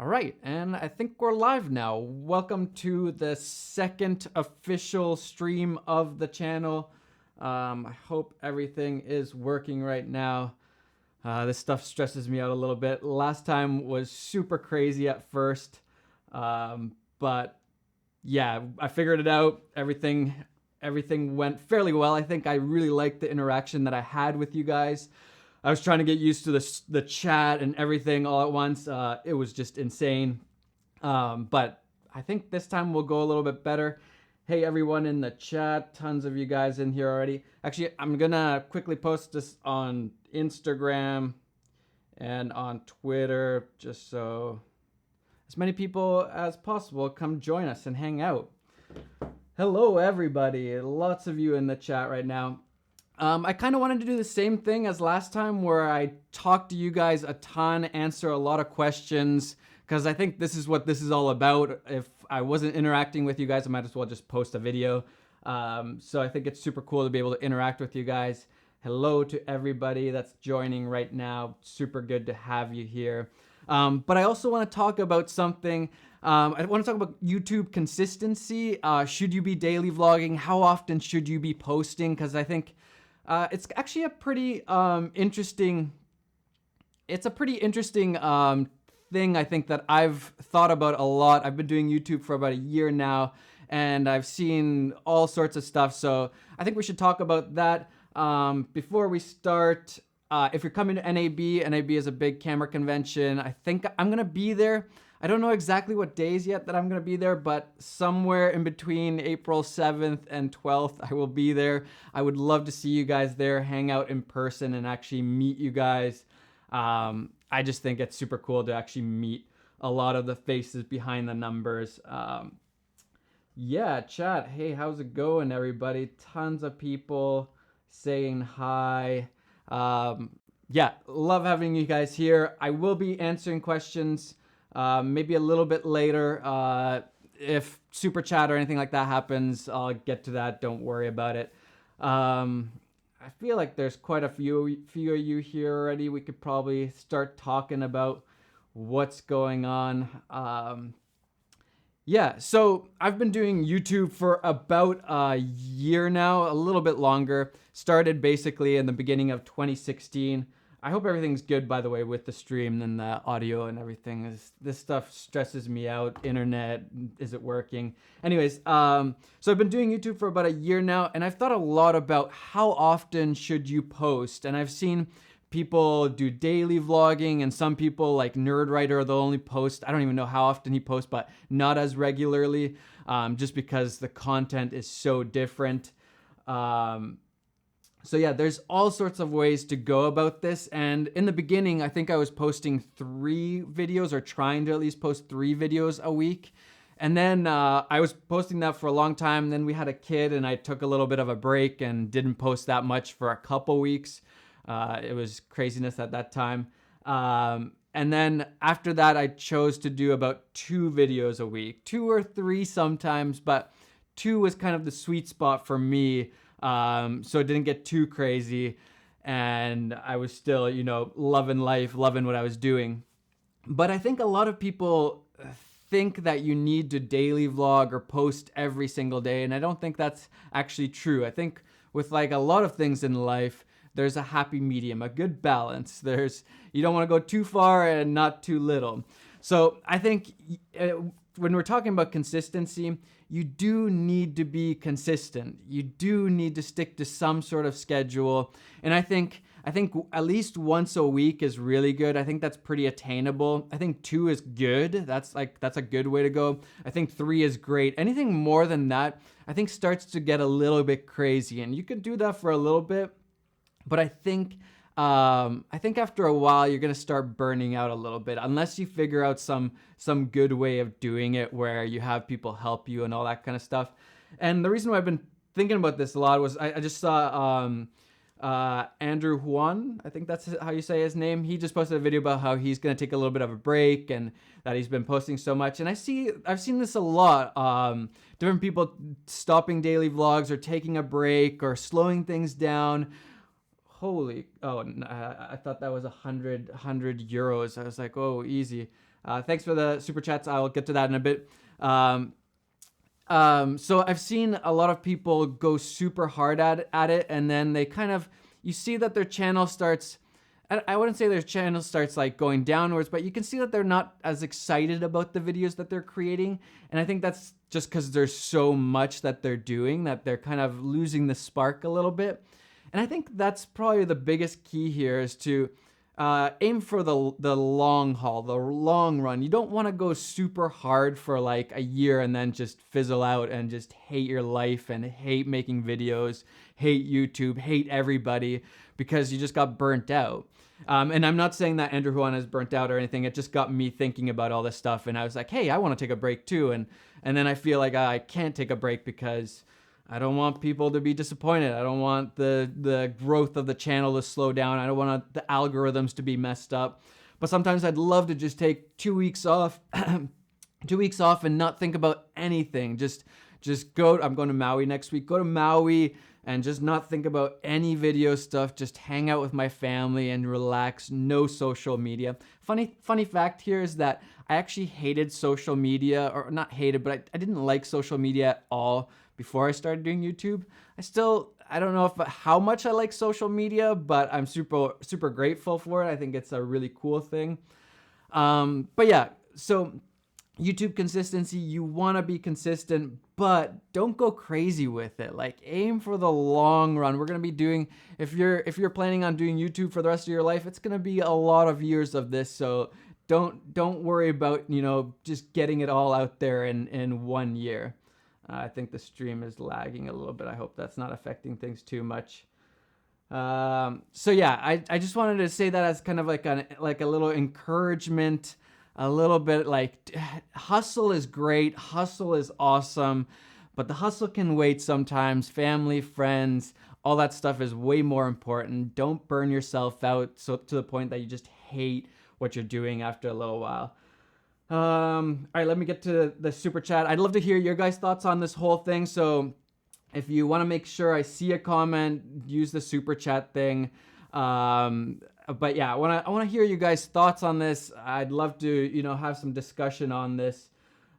All right, and I think we're live now. Welcome to the second official stream of the channel. I hope everything is working right now. This stuff stresses me out a little bit. Last time was super crazy at first, but yeah, I figured it out. Everything went fairly well. I think I really liked the interaction that I had with you guys. I was trying to get used to the chat and everything all at once. It was just insane. But I think this time we'll go a little bit better. Hey, everyone in the chat. Tons of you guys in here already. Actually, I'm going to quickly post this on Instagram and on Twitter just so as many people as possible come join us and hang out. Hello, everybody. Lots of you in the chat right now. I kind of wanted to do the same thing as last time where I talk to you guys a ton, answer a lot of questions, because I think this is what this is all about. If I wasn't interacting with you guys, I might as well just post a video. So I think it's super cool to be able to interact with you guys. Hello to everybody that's joining right now. Super good to have you here. But I also want to talk about something. I want to talk about YouTube consistency. Should you be daily vlogging? How often should you be posting? Because I think it's actually a pretty interesting. It's a pretty interesting thing, I think, that I've thought about a lot. I've been doing YouTube for about a year now, and I've seen all sorts of stuff. So I think we should talk about that before we start. If you're coming to NAB is a big camera convention. I think I'm gonna be there. I don't know exactly what days yet that I'm going to be there, but somewhere in between April 7th and 12th, I will be there. I would love to see you guys there, hang out in person, and actually meet you guys. I just think it's super cool to actually meet a lot of the faces behind the numbers. Yeah, chat. Hey, how's it going, everybody? Tons of people saying hi. Yeah, love having you guys here. I will be answering questions maybe a little bit later. If super chat or anything like that happens, I'll get to that. Don't worry about it. I feel like there's quite a few of you here already. We could probably start talking about what's going on. Yeah, so I've been doing YouTube for about a year now, a little bit longer. Started basically in the beginning of 2016. I hope everything's good, by the way, with the stream and the audio and everything. This stuff stresses me out. Internet, is it working? Anyways, so I've been doing YouTube for about a year now, and I've thought a lot about how often should you post. And I've seen people do daily vlogging, and some people like Nerdwriter, they'll only post, I don't even know how often he posts, but not as regularly, just because the content is so different. So yeah, there's all sorts of ways to go about this. And in the beginning, I think I was posting 3 videos, or trying to at least post 3 videos a week. And then I was posting that for a long time. Then we had a kid and I took a little bit of a break and didn't post that much for a couple weeks. It was craziness at that time. And then after that, I chose to do about 2 videos a week, 2 or 3 sometimes, but 2 was kind of the sweet spot for me. So it didn't get too crazy, and I was still, loving life, loving what I was doing. But I think a lot of people think that you need to daily vlog or post every single day, and I don't think that's actually true. I think with like a lot of things in life, there's a happy medium, a good balance. You don't want to go too far and not too little. So I think when we're talking about consistency, you do need to be consistent. You do need to stick to some sort of schedule. And I think at least once a week is really good. I think that's pretty attainable. I think 2 is good. That's a good way to go. I think 3 is great. Anything more than that, I think starts to get a little bit crazy. And you can do that for a little bit, but I think after a while you're gonna start burning out a little bit, unless you figure out some good way of doing it where you have people help you and all that kind of stuff. And the reason why I've been thinking about this a lot was I just saw Andrew Huan, I think that's how you say his name. He just posted a video about how he's gonna take a little bit of a break and that he's been posting so much. And I've seen this a lot. Different people stopping daily vlogs or taking a break or slowing things down. I thought that was 100 euros. I was like, oh, easy. Thanks for the super chats. I'll get to that in a bit. So I've seen a lot of people go super hard at it, and then they kind of, you see that their channel starts, I wouldn't say their channel starts like going downwards, but you can see that they're not as excited about the videos that they're creating. And I think that's just because there's so much that they're doing that they're kind of losing the spark a little bit. And I think that's probably the biggest key here is to aim for the long haul, the long run. You don't want to go super hard for like a year and then just fizzle out and just hate your life and hate making videos, hate YouTube, hate everybody because you just got burnt out. And I'm not saying that Andrew Juan is burnt out or anything. It just got me thinking about all this stuff. And I was like, hey, I want to take a break too. And then I feel like I can't take a break because I don't want people to be disappointed. I don't want the growth of the channel to slow down. I don't want the algorithms to be messed up. But sometimes I'd love to just take 2 weeks off, 2 weeks off and not think about anything. Just go. I'm going to Maui next week. Go to Maui and just not think about any video stuff. Just hang out with my family and relax. No social media. Funny fact here is that I actually hated social media, or not hated, but I didn't like social media at all before I started doing YouTube. I don't know how much I like social media, but I'm super grateful for it. I think it's a really cool thing. But yeah, so YouTube consistency, you want to be consistent, but don't go crazy with it. Like aim for the long run. We're going to be doing, if you're planning on doing YouTube for the rest of your life, it's going to be a lot of years of this. So don't worry about, just getting it all out there in 1 year. I think the stream is lagging a little bit. I hope that's not affecting things too much. So yeah, I just wanted to say that as kind of like a little encouragement, a little bit like hustle is great. Hustle is awesome, but the hustle can wait sometimes. Family, friends, all that stuff is way more important. Don't burn yourself out to the point that you just hate what you're doing after a little while. All right, let me get to the super chat. I'd love to hear your guys' thoughts on this whole thing. So if you want to make sure I see a comment, use the super chat thing. But yeah, I want to hear you guys' thoughts on this. I'd love to, have some discussion on this.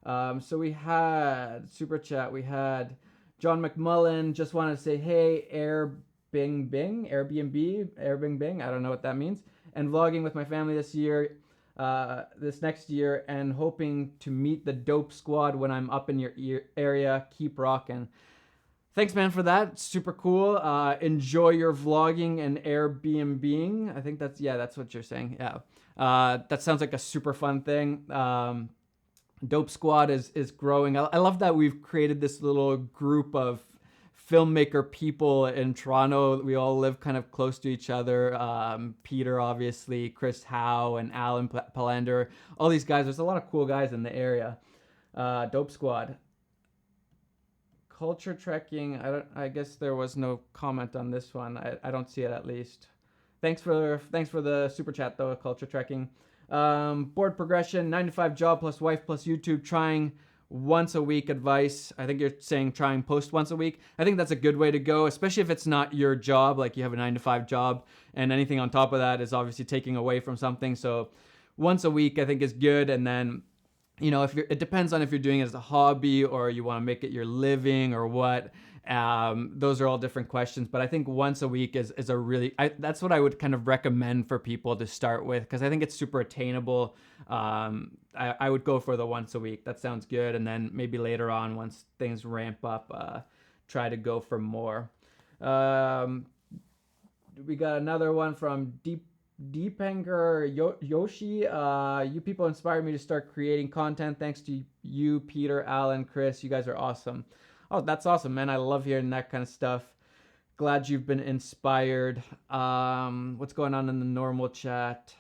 So we had super chat. We had John McMullen just wanted to say, hey, Airbnb. I don't know what that means. And vlogging with my family this next year, and hoping to meet the dope squad when I'm up in your area. Keep rocking. Thanks, man, for that. Super cool. Enjoy your vlogging and Airbnb-ing. I think that's what you're saying. Yeah. That sounds like a super fun thing. Dope Squad is growing. I love that we've created this little group of filmmaker people in Toronto. We all live kind of close to each other. Peter, obviously, Chris Howe, and Alan Palander. All these guys. There's a lot of cool guys in the area. Dope Squad. Culture trekking. I guess there was no comment on this one. I don't see it, at least. Thanks for the super chat though. Culture trekking. Board progression. 9-to-5 job plus wife plus YouTube. Trying once a week advice. I think you're saying try and post once a week. I think that's a good way to go, especially if it's not your job, like you have a 9-to-5 job, and anything on top of that is obviously taking away from something. So once a week I think is good. And then it depends on if you're doing it as a hobby or you want to make it your living or what. Those are all different questions, but I think once a week is a really, that's what I would kind of recommend for people to start with, because I think it's super attainable. I would go for the once a week. That sounds good. And then maybe later on, once things ramp up, try to go for more. We got another one from Deepankar Yoshi. You people inspired me to start creating content. Thanks to you, Peter, Alan, Chris. You guys are awesome. Oh, that's awesome, man. I love hearing that kind of stuff. Glad you've been inspired. What's going on in the normal chat?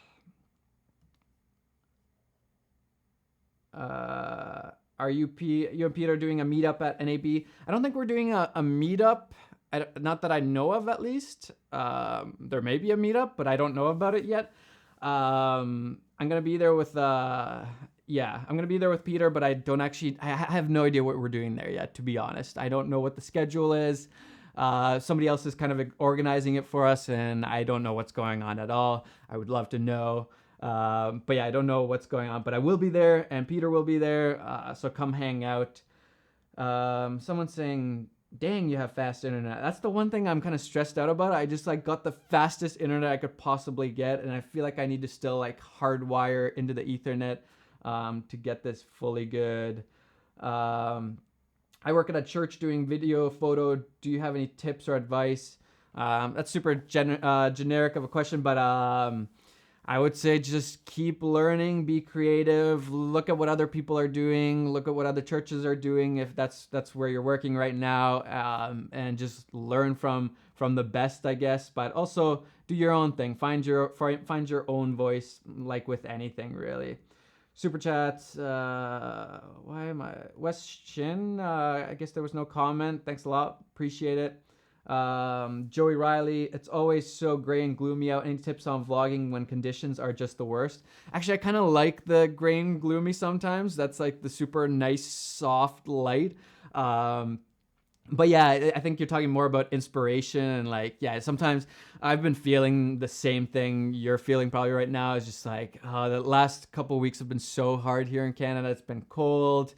Are you and Peter doing a meetup at NAB? I don't think we're doing a meetup. Not that I know of, at least. There may be a meetup, but I don't know about it yet. I'm gonna be there with I'm gonna be there with Peter, but I have no idea what we're doing there yet, to be honest. I don't know what the schedule is. Somebody else is kind of organizing it for us, and I don't know what's going on at all. I would love to know. But yeah, I don't know what's going on, but I will be there, and Peter will be there. So come hang out. Someone's saying, dang, you have fast internet. That's the one thing I'm kind of stressed out about. I just like got the fastest internet I could possibly get, and I feel like I need to still like hardwire into the Ethernet to get this fully good. I work at a church doing video, photo. Do you have any tips or advice? That's super generic of a question, but I would say just keep learning, be creative, look at what other people are doing, look at what other churches are doing if that's where you're working right now, and just learn from the best, I guess. But also do your own thing. Find your own voice, like with anything really. Super chats. Why am I? West Shin. I guess there was no comment. Thanks a lot. Appreciate it. Joey Riley. It's always so gray and gloomy out. Any tips on vlogging when conditions are just the worst? Actually, I kind of like the gray and gloomy sometimes. That's like the super nice, soft light. But yeah, I think you're talking more about inspiration and like, yeah, sometimes I've been feeling the same thing you're feeling probably right now. It's just like, the last couple of weeks have been so hard here in Canada. It's been cold,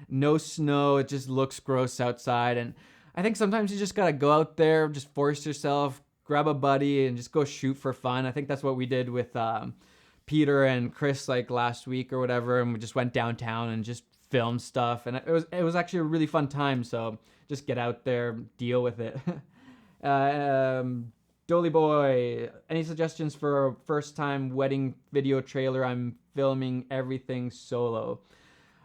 no snow. It just looks gross outside. And I think sometimes you just got to go out there, just force yourself, grab a buddy and just go shoot for fun. I think that's what we did with Peter and Chris like last week or whatever. And we just went downtown and just filmed stuff. And it was actually a really fun time. So just get out there, deal with it. Dolly Boy, any suggestions for a first time wedding video trailer? I'm filming everything solo.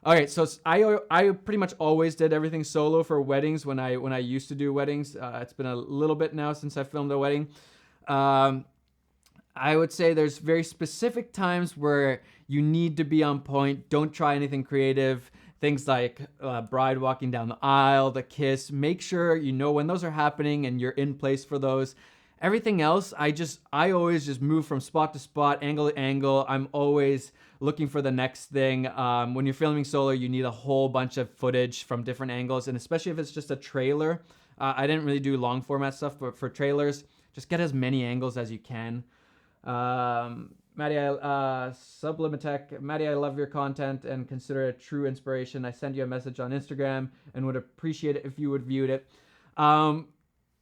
All right, so I pretty much always did everything solo for weddings when I used to do weddings. It's been a little bit now since I filmed a wedding. I would say there's very specific times where you need to be on point. Don't try anything creative. Things like bride walking down the aisle, the kiss. Make sure you know when those are happening and you're in place for those. Everything else, I always just move from spot to spot, angle to angle. I'm always looking for the next thing. When you're filming solo, you need a whole bunch of footage from different angles, and especially if it's just a trailer. I didn't really do long format stuff, but for trailers, just get as many angles as you can. Matti, Sublimitech. Matti, I love your content and consider it a true inspiration. I sent you a message on Instagram and would appreciate it if you would view it.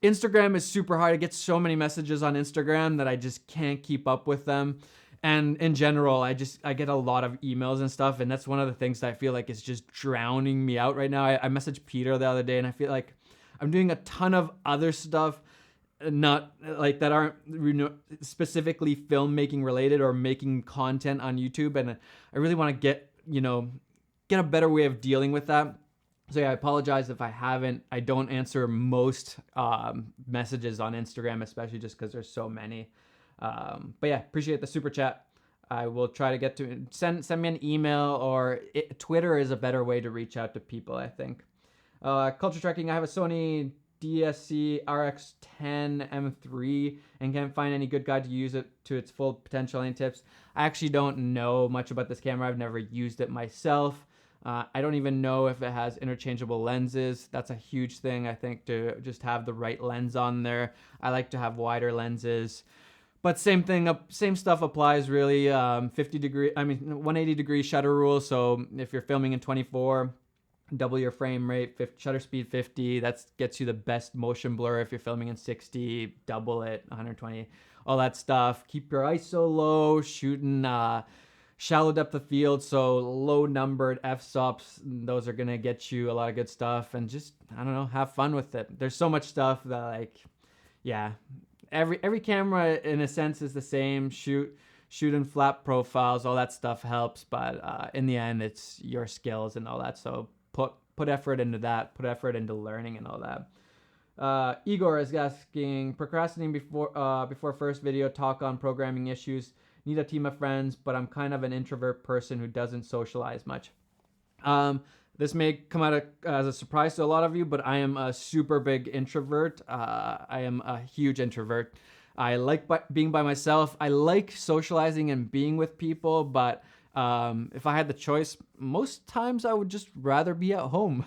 Instagram is super hard. I get so many messages on Instagram that I just can't keep up with them. And in general, I get a lot of emails and stuff. And that's one of the things that I feel like is just drowning me out right now. I messaged Peter the other day and I feel like I'm doing a ton of other stuff, not like that aren't specifically filmmaking related or making content on YouTube. And I really want to get a better way of dealing with that. So yeah, I apologize if I haven't. I don't answer most messages on Instagram, especially just because there's so many. But yeah, appreciate the super chat. I will try to get to send me an email or Twitter is a better way to reach out to people, I think. Culture trekking. I have a Sony DSC RX10 M3 and can't find any good guide to use it to its full potential. Any tips? I actually don't know much about this camera. I've never used it myself. I don't even know if it has interchangeable lenses. That's a huge thing, I think, to just have the right lens on there. I like to have wider lenses. But same thing, same stuff applies really. 180 degree shutter rule. So if you're filming in 24, double your frame rate, shutter speed 50. That gets you the best motion blur. If you're filming in 60, double it, 120, all that stuff. Keep your ISO low, shooting shallow depth of field, so low numbered f-stops. Those are gonna get you a lot of good stuff, and just, I don't know, have fun with it. There's so much stuff that, like, yeah, every camera in a sense is the same. Shoot in flat profiles, all that stuff helps, but in the end, it's your skills and all that. So put effort into that. Put effort into learning and all that. Igor is asking, procrastinating before first video, talk on programming issues. Need a team of friends, but I'm kind of an introvert person who doesn't socialize much. This may come out as a surprise to a lot of you, but I am a super big introvert. I am a huge introvert. I like being by myself. I like socializing and being with people, but if I had the choice, most times I would just rather be at home,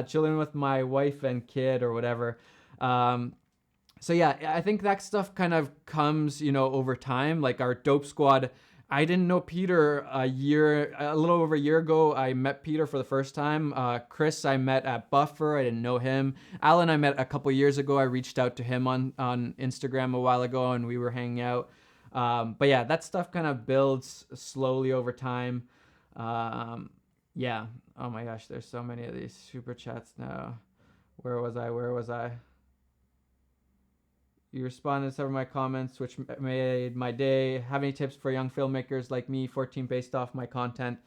chilling with my wife and kid or whatever. So yeah, I think that stuff kind of comes, over time. Like our dope squad, I didn't know Peter a little over a year ago. I met Peter for the first time. Chris, I met at Buffer. I didn't know him. Alan, I met a couple years ago. I reached out to him on Instagram a while ago, and we were hanging out. But yeah, that stuff kind of builds slowly over time. Yeah. Oh my gosh, there's so many of these super chats now. Where was I? You responded to some of my comments, which made my day. Have any tips for young filmmakers like me, 14, based off my content?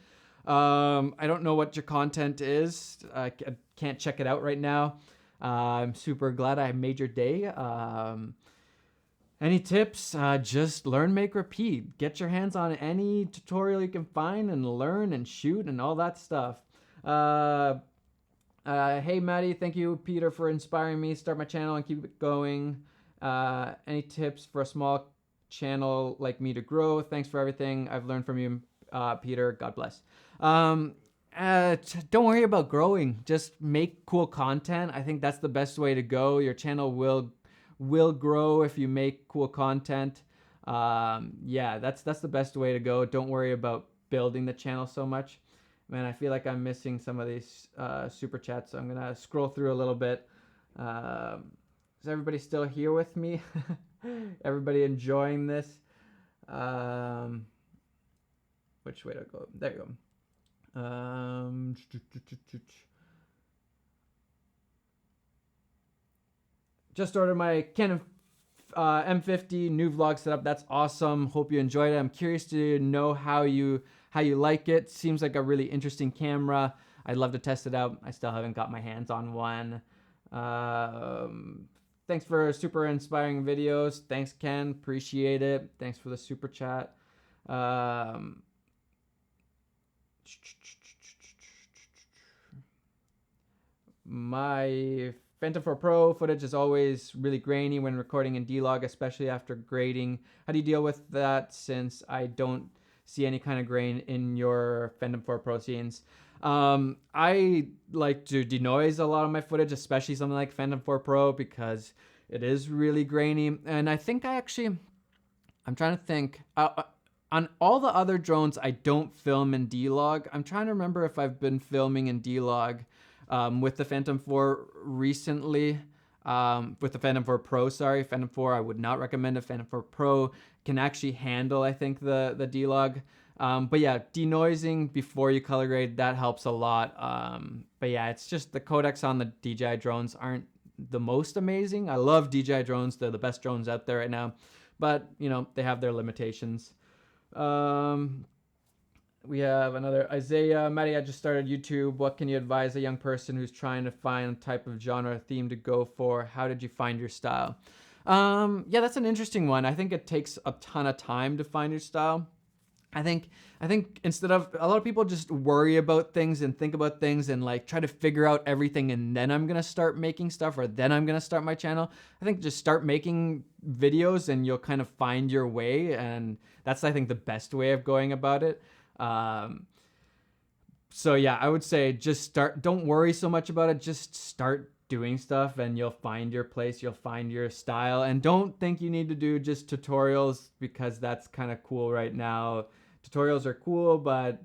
I don't know what your content is. I can't check it out right now. I'm super glad I made your day. Any tips? Just learn, make, repeat. Get your hands on any tutorial you can find and learn and shoot and all that stuff. Hey, Matti, thank you, Peter, for inspiring me. Start my channel and keep it going. Any tips for a small channel like me to grow? Thanks for everything I've learned from you, Peter. God bless. Don't worry about growing. Just make cool content. I think that's the best way to go. Your channel will grow if you make cool content. Yeah, that's the best way to go. Don't worry about building the channel so much. Man, I feel like I'm missing some of these super chats, so I'm gonna scroll through a little bit. Is everybody still here with me? Everybody enjoying this? Which way to go? There you go. Just ordered my Canon M50 new vlog setup. That's awesome. Hope you enjoyed it. I'm curious to know how you like it. Seems like a really interesting camera. I'd love to test it out. I still haven't got my hands on one. Thanks for super inspiring videos. Thanks, Ken. Appreciate it. Thanks for the super chat. My Phantom 4 Pro footage is always really grainy when recording in D-Log, especially after grading. How do you deal with that, since I don't see any kind of grain in your Phantom 4 Pro scenes? I like to denoise a lot of my footage, especially something like Phantom 4 Pro, because it is really grainy. And I think I'm trying to think, on all the other drones, I don't film in D-Log. I'm trying to remember if I've been filming in D-Log with the Phantom 4 recently. With the Phantom 4 Pro, sorry. Phantom 4, I would not recommend it. Phantom 4 Pro can actually handle, I think, the D-Log. But yeah, denoising before you color grade, that helps a lot. But yeah, it's just the codecs on the DJI drones aren't the most amazing. I love DJI drones. They're the best drones out there right now. But, they have their limitations. We have another Isaiah. Matti, I just started YouTube. What can you advise a young person who's trying to find a type of genre theme to go for? How did you find your style? Yeah, that's an interesting one. I think it takes a ton of time to find your style. I think instead of, a lot of people just worry about things and think about things and like try to figure out everything and then I'm gonna start making stuff, or then I'm gonna start my channel. I think just start making videos and you'll kind of find your way, and that's, I think, the best way of going about it. So yeah, I would say just start. Don't worry so much about it. Just start doing stuff and you'll find your place. You'll find your style, and don't think you need to do just tutorials, because that's kind of cool right now. Tutorials are cool, but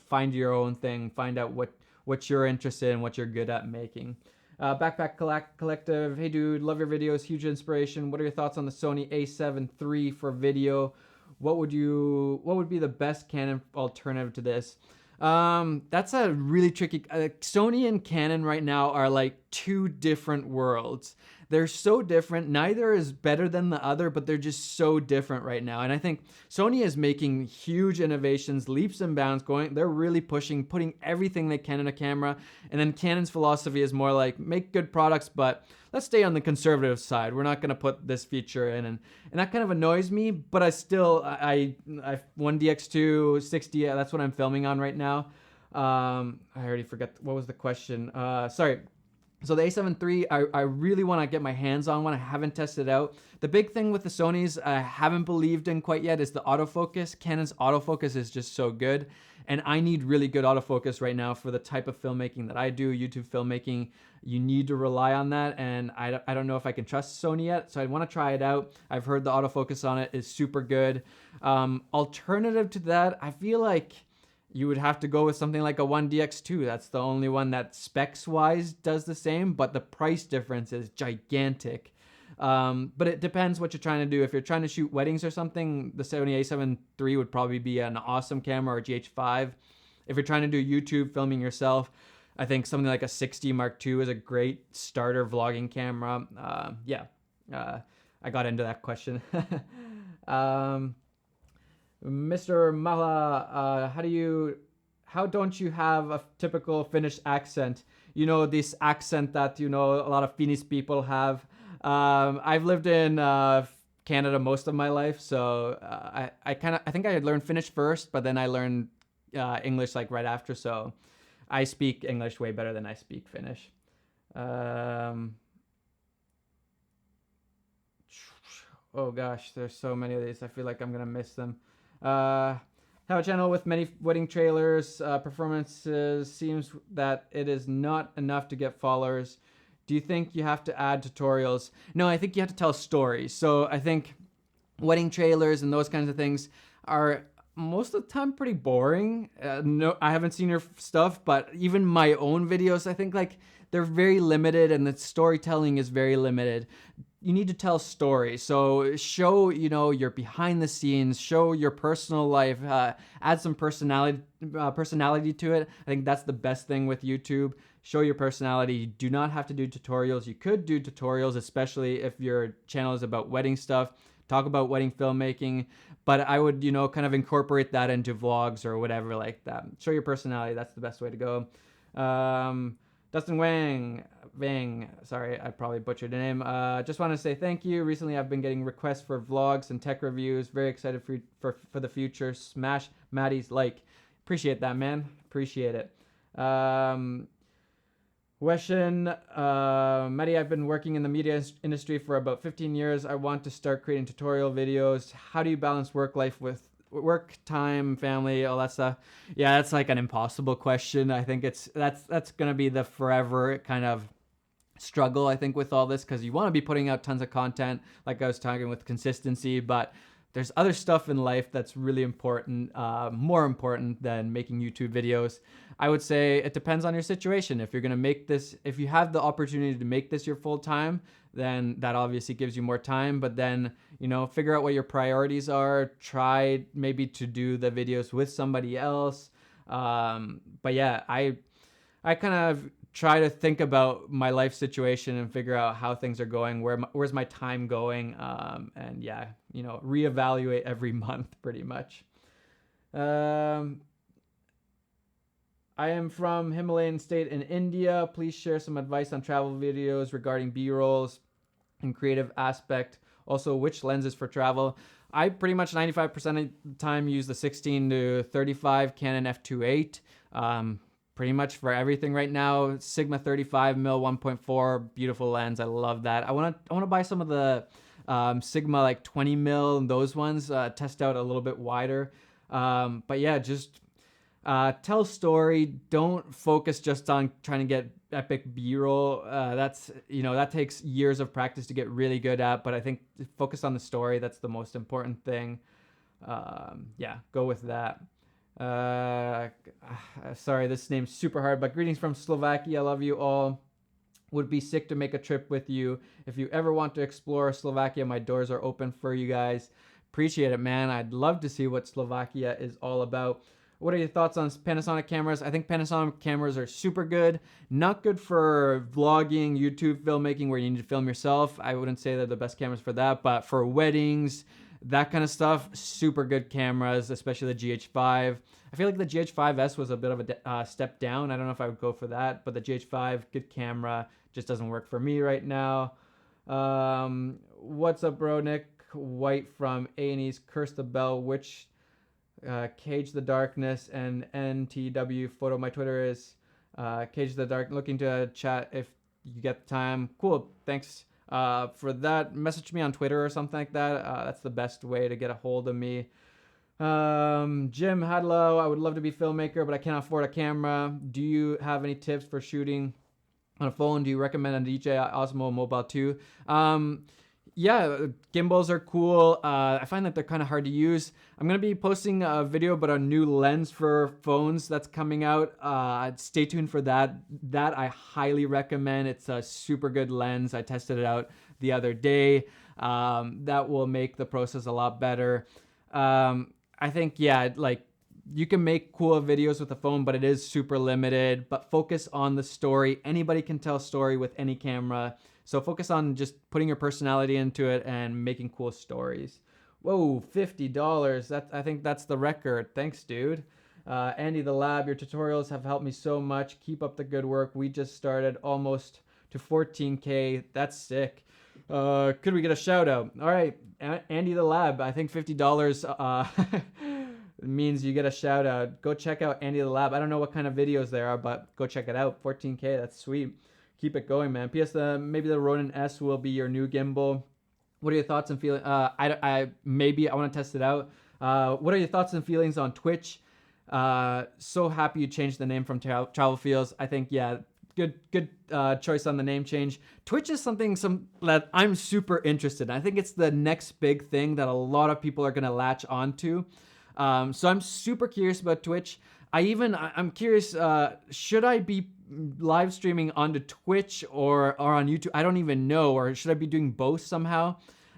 find your own thing. Find out what you're interested in, what you're good at making. Backpack Collective. Hey dude, love your videos. Huge inspiration. What are your thoughts on the Sony a7 III for video? What would be the best Canon alternative to this? That's a really tricky. Sony and Canon right now are like two different worlds. They're so different. Neither is better than the other, but they're just so different right now. And I think Sony is making huge innovations, leaps and bounds going. They're really putting everything they can in a camera. And then Canon's philosophy is more like, make good products, but let's stay on the conservative side. We're not going to put this feature in. And that kind of annoys me, but I 1DX2 60, that's what I'm filming on right now. I already forgot, what was the question? Sorry. So the a7 III, I really want to get my hands on one. I haven't tested it out. The big thing with the Sonys I haven't believed in quite yet is the autofocus. Canon's autofocus is just so good. And I need really good autofocus right now for the type of filmmaking that I do, YouTube filmmaking. You need to rely on that, and I don't know if I can trust Sony yet, so I want to try it out. I've heard the autofocus on it is super good. Alternative to that, I feel like you would have to go with something like a 1DX2. That's the only one that specs-wise does the same, but the price difference is gigantic. But it depends what you're trying to do. If you're trying to shoot weddings or something, the Sony a7 III would probably be an awesome camera, or GH5. If you're trying to do YouTube filming yourself, I think something like a 60 Mark II is a great starter vlogging camera. I got into that question. Mr. Mala, how don't you have a typical Finnish accent? You know, this accent that, you know, a lot of Finnish people have. I've lived in Canada most of my life, so I think I had learned Finnish first, but then I learned English like right after, so I speak English way better than I speak Finnish. Oh gosh, there's so many of these. I feel like I'm gonna miss them. Have a channel with many wedding trailers, performances. Seems that it is not enough to get followers. Do you think you have to add tutorials? No, I think you have to tell stories. So I think wedding trailers and those kinds of things are most of the time pretty boring. No, I haven't seen your stuff, but even my own videos, I think like they're very limited, and the storytelling is very limited. You need to tell stories. So show, you know, your behind the scenes, show your personal life, add some personality to it. I think that's the best thing with YouTube. Show your personality. You do not have to do tutorials. You could do tutorials, especially if your channel is about wedding stuff. Talk about wedding filmmaking, but I would, you know, kind of incorporate that into vlogs or whatever like that. Show your personality. That's the best way to go. Dustin Wang, sorry, I probably butchered the name. Just want to say thank you. Recently, I've been getting requests for vlogs and tech reviews. Very excited for the future. Smash Matti's like. Appreciate that, man. Appreciate it. Weshin, Matti, I've been working in the media industry for about 15 years. I want to start creating tutorial videos. How do you balance work life with work time, family, all that stuff? Yeah, that's like an impossible question. I think that's gonna be the forever kind of struggle, I think, with all this, because you want to be putting out tons of content, like I was talking with consistency, but there's other stuff in life that's really important, more important than making YouTube videos. I would say it depends on your situation. If you're going to make this, if you have the opportunity to make this your full time, then that obviously gives you more time. But then, you know, figure out what your priorities are. Try maybe to do the videos with somebody else. But yeah, I kind of try to think about my life situation and figure out how things are going, where's my time going, and yeah, you know, reevaluate every month pretty much. I am from Himalayan state in India. Please share some advice on travel videos regarding B-rolls and creative aspect. Also, which lenses for travel? I pretty much 95% of the time use the 16 to 35 Canon f2.8. Pretty much for everything right now. Sigma 35mm 1.4, beautiful lens. I love that. I want to buy some of the Sigma like 20mm, those ones, test out a little bit wider. But yeah, just tell story. Don't focus just on trying to get epic B-roll. That's, you know, that takes years of practice to get really good at, but I think focus on the story. That's the most important thing. Yeah, go with that. Sorry, this name's super hard, but greetings from Slovakia. I love you all. Would be sick to make a trip with you. If you ever want to explore Slovakia, my doors are open for you guys. Appreciate it, man. I'd love to see what Slovakia is all about. What are your thoughts on Panasonic cameras? I think Panasonic cameras are super good. Not good for vlogging, YouTube filmmaking where you need to film yourself. I wouldn't say they're the best cameras for that, but for weddings, that kind of stuff, super good cameras, especially the GH5. I feel like the GH5S was a bit of a step down. I don't know if I would go for that, but the GH5, good camera, just doesn't work for me right now. What's up, bro? Nick White from A&E's Curse the Bell, which Cage the Darkness and NTW photo. My Twitter is Cage the Dark. Looking to chat if you get the time. Cool, thanks for that. Message me on Twitter or something like that. That's the best way to get a hold of me. Jim Hadlow, I would love to be a filmmaker, but I can't afford a camera. Do you have any tips for shooting on a phone? Do you recommend a DJI Osmo Mobile 2? Yeah, gimbals are cool. I find that they're kind of hard to use. I'm going to be posting a video about a new lens for phones that's coming out. Stay tuned for that. That I highly recommend. It's a super good lens. I tested it out the other day. That will make the process a lot better. I think, yeah, like you can make cool videos with a phone, but it is super limited. But focus on the story. Anybody can tell a story with any camera. So focus on just putting your personality into it and making cool stories. Whoa, $50. I think that's the record. Thanks, dude. Andy the Lab, your tutorials have helped me so much. Keep up the good work. We just started almost to 14K. That's sick. Could we get a shout out? All right, Andy the Lab. I think $50 means you get a shout out. Go check out Andy the Lab. I don't know what kind of videos there are, but go check it out. 14K. That's sweet. Keep it going, man. P.S. Maybe the Ronin S will be your new gimbal. What are your thoughts and feelings? Maybe I want to test it out. What are your thoughts and feelings on Twitch? So happy you changed the name from Travel Feels. I think, yeah, good choice on the name change. Twitch is something that I'm super interested in. I think it's the next big thing that a lot of people are going to latch onto. So I'm super curious about Twitch. I'm curious, should I be live streaming onto Twitch or on YouTube? I don't even know. Or should I be doing both somehow?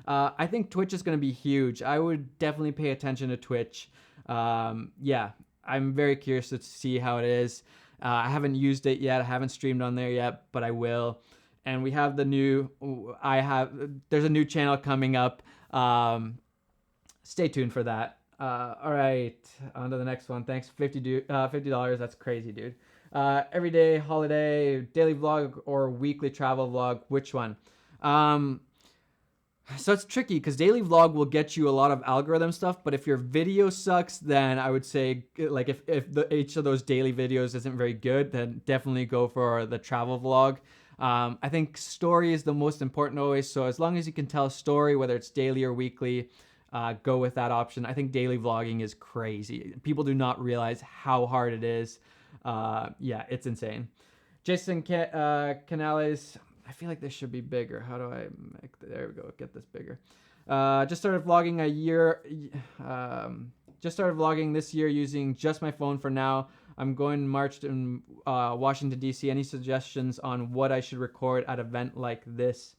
I think Twitch is going to be huge. I would definitely pay attention to Twitch. Yeah, I'm very curious to see how it is. I haven't used it yet. I haven't streamed on there yet, but I will. And we have there's a new channel coming up. Stay tuned for that. All right, on to the next one. Thanks, $50. That's crazy, dude. Everyday, holiday, daily vlog, or weekly travel vlog? Which one? So it's tricky because daily vlog will get you a lot of algorithm stuff, but if your video sucks, then I would say, like, if each of those daily videos isn't very good, then definitely go for the travel vlog. I think story is the most important always. So as long as you can tell a story, whether it's daily or weekly, go with that option. I think daily vlogging is crazy. People do not realize how hard it is. Yeah, it's insane. Jason Canales, I feel like this should be bigger. How do I make, there we go, get this bigger. Just started vlogging this year using just my phone for now. I'm going to March in Washington, D.C. Any suggestions on what I should record at an event like this?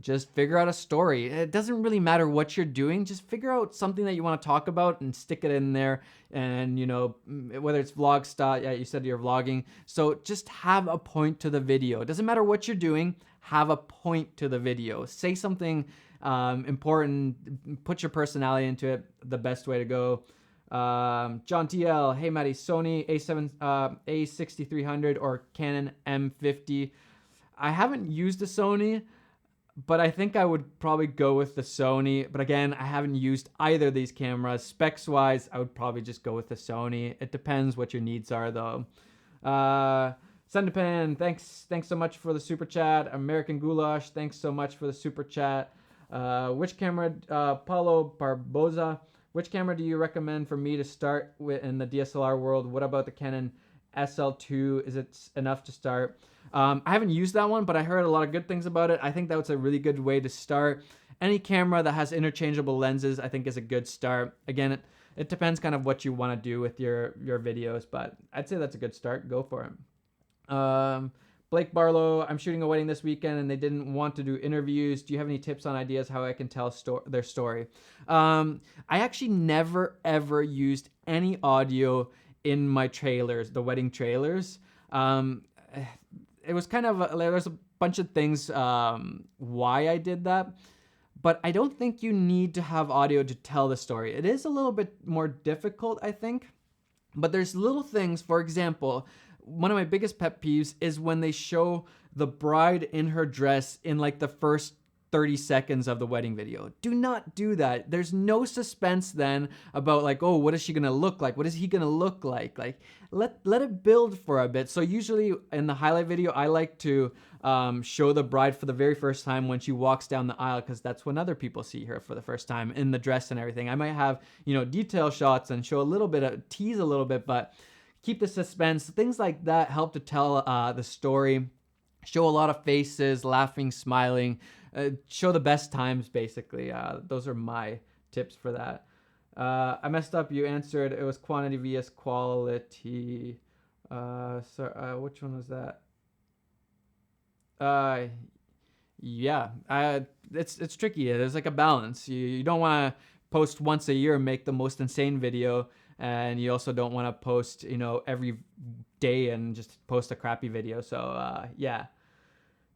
Just figure out a story. It doesn't really matter what you're doing. Just figure out something that you want to talk about and stick it in there. And, you know, whether it's vlog style, yeah, you said you're vlogging. So just have a point to the video. It doesn't matter what you're doing. Have a point to the video. Say something important. Put your personality into it. The best way to go. John TL, hey Matti, Sony A6300 or Canon M50. I haven't used a Sony, but I think I would probably go with the Sony. But again, I haven't used either of these cameras. Specs wise, I would probably just go with the Sony. It depends what your needs are though. Sundapan, thanks so much for the super chat. American Goulash, thanks so much for the super chat. Which camera, Paulo Barboza, which camera do you recommend for me to start with in the DSLR world? What about the Canon SL2? Is it enough to start? I haven't used that one, but I heard a lot of good things about it. I think that's a really good way to start. Any camera that has interchangeable lenses, I think, is a good start. Again, it depends kind of what you want to do with your videos, but I'd say that's a good start. Go for it. Blake Barlow, I'm shooting a wedding this weekend and they didn't want to do interviews. Do you have any tips on ideas how I can tell their story? I actually never, ever used any audio in my trailers, the wedding trailers. It was kind of, there's a bunch of things why I did that, but I don't think you need to have audio to tell the story. It is a little bit more difficult, I think, but there's little things. For example, one of my biggest pet peeves is when they show the bride in her dress in like the first 30 seconds of the wedding video. Do not do that. There's no suspense then about like, oh, what is she gonna look like? What is he gonna look like? Like, let it build for a bit. So usually in the highlight video, I like to show the bride for the very first time when she walks down the aisle, because that's when other people see her for the first time in the dress and everything. I might have, detail shots and show a little bit of tease a little bit, but keep the suspense. Things like that help to tell the story. Show a lot of faces, laughing, smiling. Show the best times, basically. Those are my tips for that. I messed up. You answered. It was quantity vs quality. Which one was that? Yeah. It's tricky. There's like a balance. You don't want to post once a year and make the most insane video, and you also don't want to post, every day and just post a crappy video. So yeah.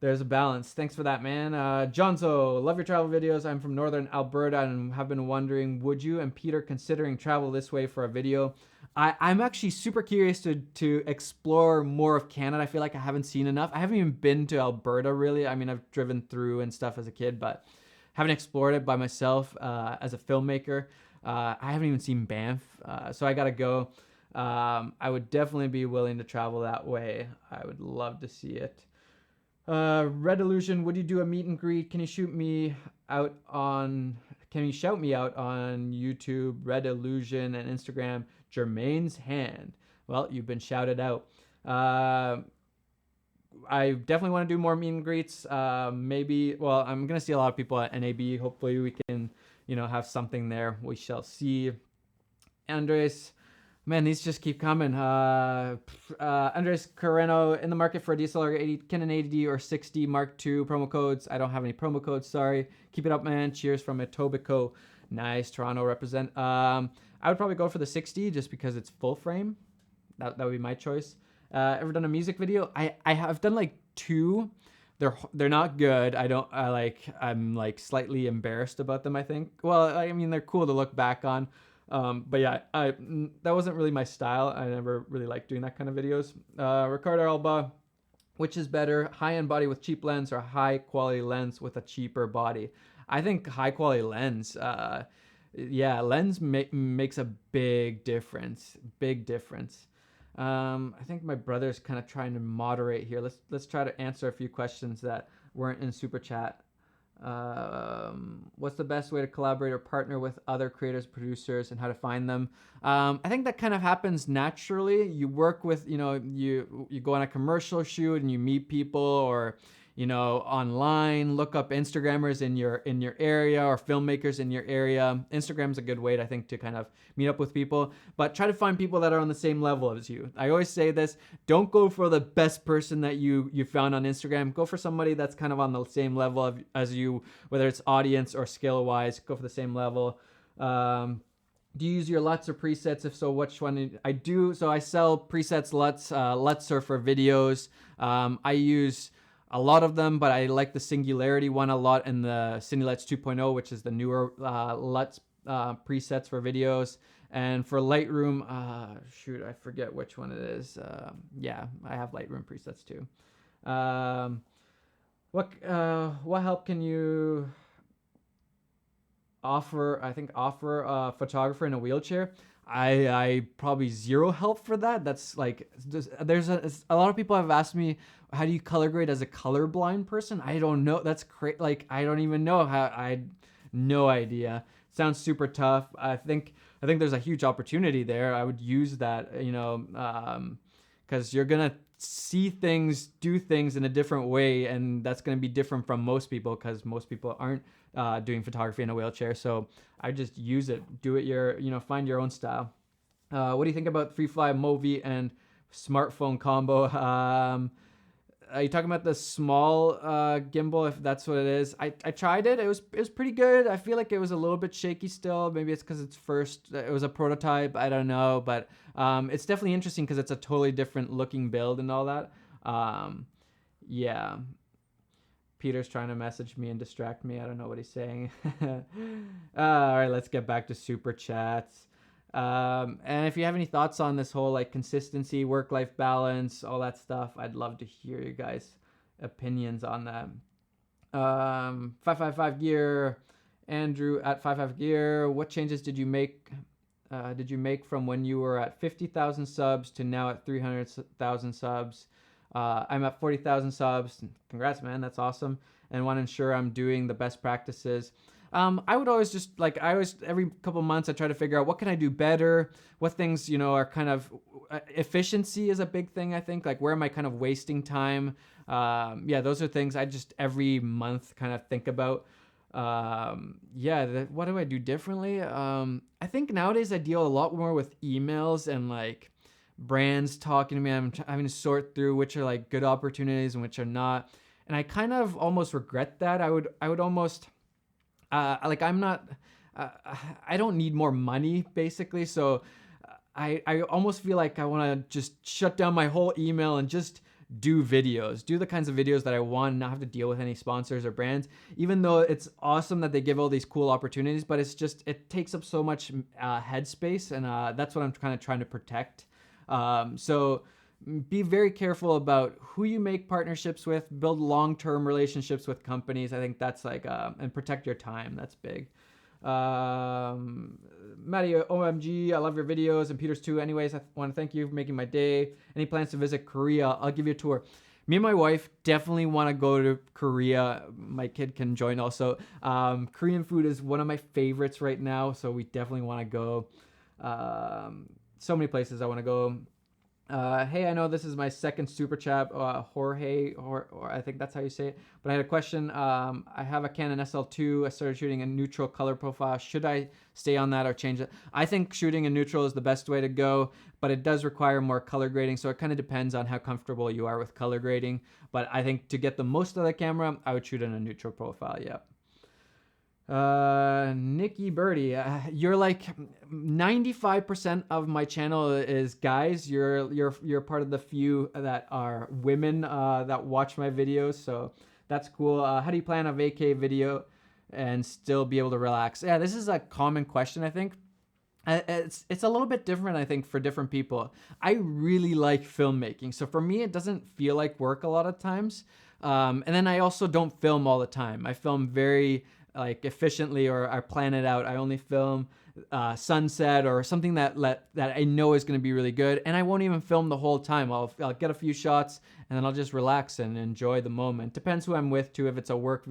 There's a balance. Thanks for that, man. Johnzo, love your travel videos. I'm from Northern Alberta and have been wondering, would you and Peter considering travel this way for a video? I'm actually super curious to explore more of Canada. I feel like I haven't seen enough. I haven't even been to Alberta, really. I mean, I've driven through and stuff as a kid, but haven't explored it by myself as a filmmaker. I haven't even seen Banff, so I got to go. I would definitely be willing to travel that way. I would love to see it. Red Illusion, would you do a meet and greet? Can you shout me out on YouTube, Red Illusion, and Instagram, Jermaine's Hand? Well, you've been shouted out. I definitely want to do more meet and greets. Maybe, well, I'm going to see a lot of people at NAB. Hopefully we can, have something there. We shall see. Andres, man, these just keep coming. Andres Carreno, in the market for a DSLR 80, Canon 80D or 60 Mark II promo codes. I don't have any promo codes, sorry. Keep it up, man. Cheers from Etobicoke. Nice, Toronto represent. I would probably go for the 60 just because it's full frame. That would be my choice. Ever done a music video? I have done like 2. They're not good. I'm like slightly embarrassed about them, I think. Well, I mean, they're cool to look back on. But yeah, that wasn't really my style. I never really liked doing that kind of videos. Ricardo Alba, which is better, high-end body with cheap lens or high-quality lens with a cheaper body? I think high-quality lens. Lens makes a big difference. Big difference. I think my brother's kind of trying to moderate here. Let's try to answer a few questions that weren't in Super Chat. What's the best way to collaborate or partner with other creators, producers, and how to find them? I think that kind of happens naturally. You work with, you go on a commercial shoot and you meet people, or online, look up Instagrammers in your area or filmmakers in your area. Instagram's a good way, I think, to kind of meet up with people, but try to find people that are on the same level as you. I always say this: don't go for the best person that you found on Instagram. Go for somebody that's kind of on the same level as you, whether it's audience or skill wise. Go for the same level. Do you use your LUTs or presets? If so, which one? I do. So I sell presets, LUTs. LUTs are for videos. I use a lot of them, but I like the Singularity one a lot, and the CineLUTs 2.0, which is the newer LUTs presets for videos. And for Lightroom, I forget which one it is. Yeah, I have Lightroom presets too. What help can you offer a photographer in a wheelchair? I probably zero help for that. That's like, there's a lot of people have asked me, how do you color grade as a colorblind person? I don't know. That's crazy. Like, I don't even know how. No idea. Sounds super tough. I think there's a huge opportunity there. I would use that, because you're gonna see things, do things in a different way, and that's gonna be different from most people, because most people aren't doing photography in a wheelchair. So I just use it. Do it find your own style. What do you think about FreeFly Movi and smartphone combo? Are you talking about the small gimbal, if that's what it is? I tried it. It was pretty good. I feel like it was a little bit shaky still. Maybe it's because it was a prototype. I don't know. But it's definitely interesting because it's a totally different looking build and all that. Yeah. Peter's trying to message me and distract me. I don't know what he's saying. All right, let's get back to Super Chats. And if you have any thoughts on this whole like consistency, work-life balance, all that stuff, I'd love to hear you guys' opinions on that. 555 gear. Andrew at 55 gear. What changes did you make? Did you make from when you were at 50,000 subs to now at 300,000 subs? I'm at 40,000 subs. Congrats, man. That's awesome. And want to ensure I'm doing the best practices. I would always just every couple months I try to figure out what can I do better, what things are kind of efficiency is a big thing. I think like where am I kind of wasting time? Those are things I just every month kind of think about. What do I do differently? I think nowadays I deal a lot more with emails and like brands talking to me. I'm having to sort through which are like good opportunities and which are not, and I kind of almost regret that. I would almost. I'm not, I don't need more money basically. So I almost feel like I want to just shut down my whole email and just do videos, do the kinds of videos that I want and not have to deal with any sponsors or brands, even though it's awesome that they give all these cool opportunities, but it takes up so much headspace, and that's what I'm kind of trying to protect. So be very careful about who you make partnerships with, build long-term relationships with companies. I think that's like, and protect your time. That's big. Matti, OMG, I love your videos, and Peters too. Anyways, I want to thank you for making my day. Any plans to visit Korea? I'll give you a tour. Me and my wife definitely want to go to Korea. My kid can join also. Korean food is one of my favorites right now, so we definitely want to go. So many places I want to go. Hey, I know this is my second super chat, Jorge, or I think that's how you say it. But I had a question. I have a Canon SL2. I started shooting a neutral color profile. Should I stay on that or change it? I think shooting in neutral is the best way to go, but it does require more color grading. So it kind of depends on how comfortable you are with color grading. But I think to get the most of the camera, I would shoot in a neutral profile. Yeah. Nikki Birdie, you're like 95% of my channel is guys. You're part of the few that are women that watch my videos, so that's cool. How do you plan a vacay video and still be able to relax? Yeah, this is a common question, I think. It's a little bit different, I think, for different people. I really like filmmaking, so for me it doesn't feel like work a lot of times. And then I also don't film all the time. I film very like efficiently, or I plan it out. I only film sunset or something that I know is going to be really good, and I won't even film the whole time. I'll get a few shots and then I'll just relax and enjoy the moment. Depends who I'm with too. If it's a work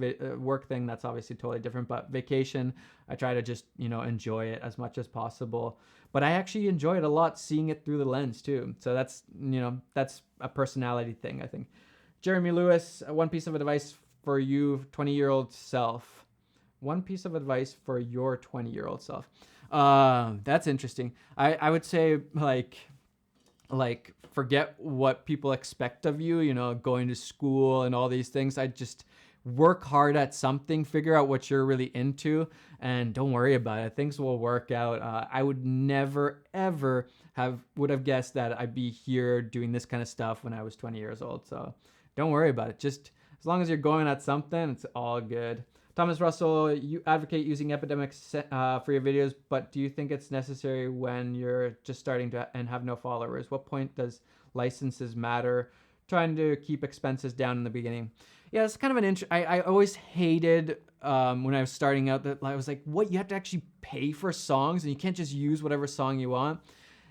thing, that's obviously totally different. But vacation, I try to just enjoy it as much as possible. But I actually enjoy it a lot, seeing it through the lens too. So that's that's a personality thing, I think. Jeremy Lewis, one piece of advice for you, 20-year-old self. One piece of advice for your 20-year-old self. That's interesting. I would say like forget what people expect of you, going to school and all these things. I just work hard at something, figure out what you're really into, and don't worry about it. Things will work out. I would never, ever would have guessed that I'd be here doing this kind of stuff when I was 20 years old. So don't worry about it. Just as long as you're going at something, it's all good. Thomas Russell, you advocate using epidemics for your videos, but do you think it's necessary when you're just starting to and have no followers? What point does licenses matter? Trying to keep expenses down in the beginning. Yeah, it's kind of an I always hated when I was starting out that I was like, what? You have to actually pay for songs and you can't just use whatever song you want.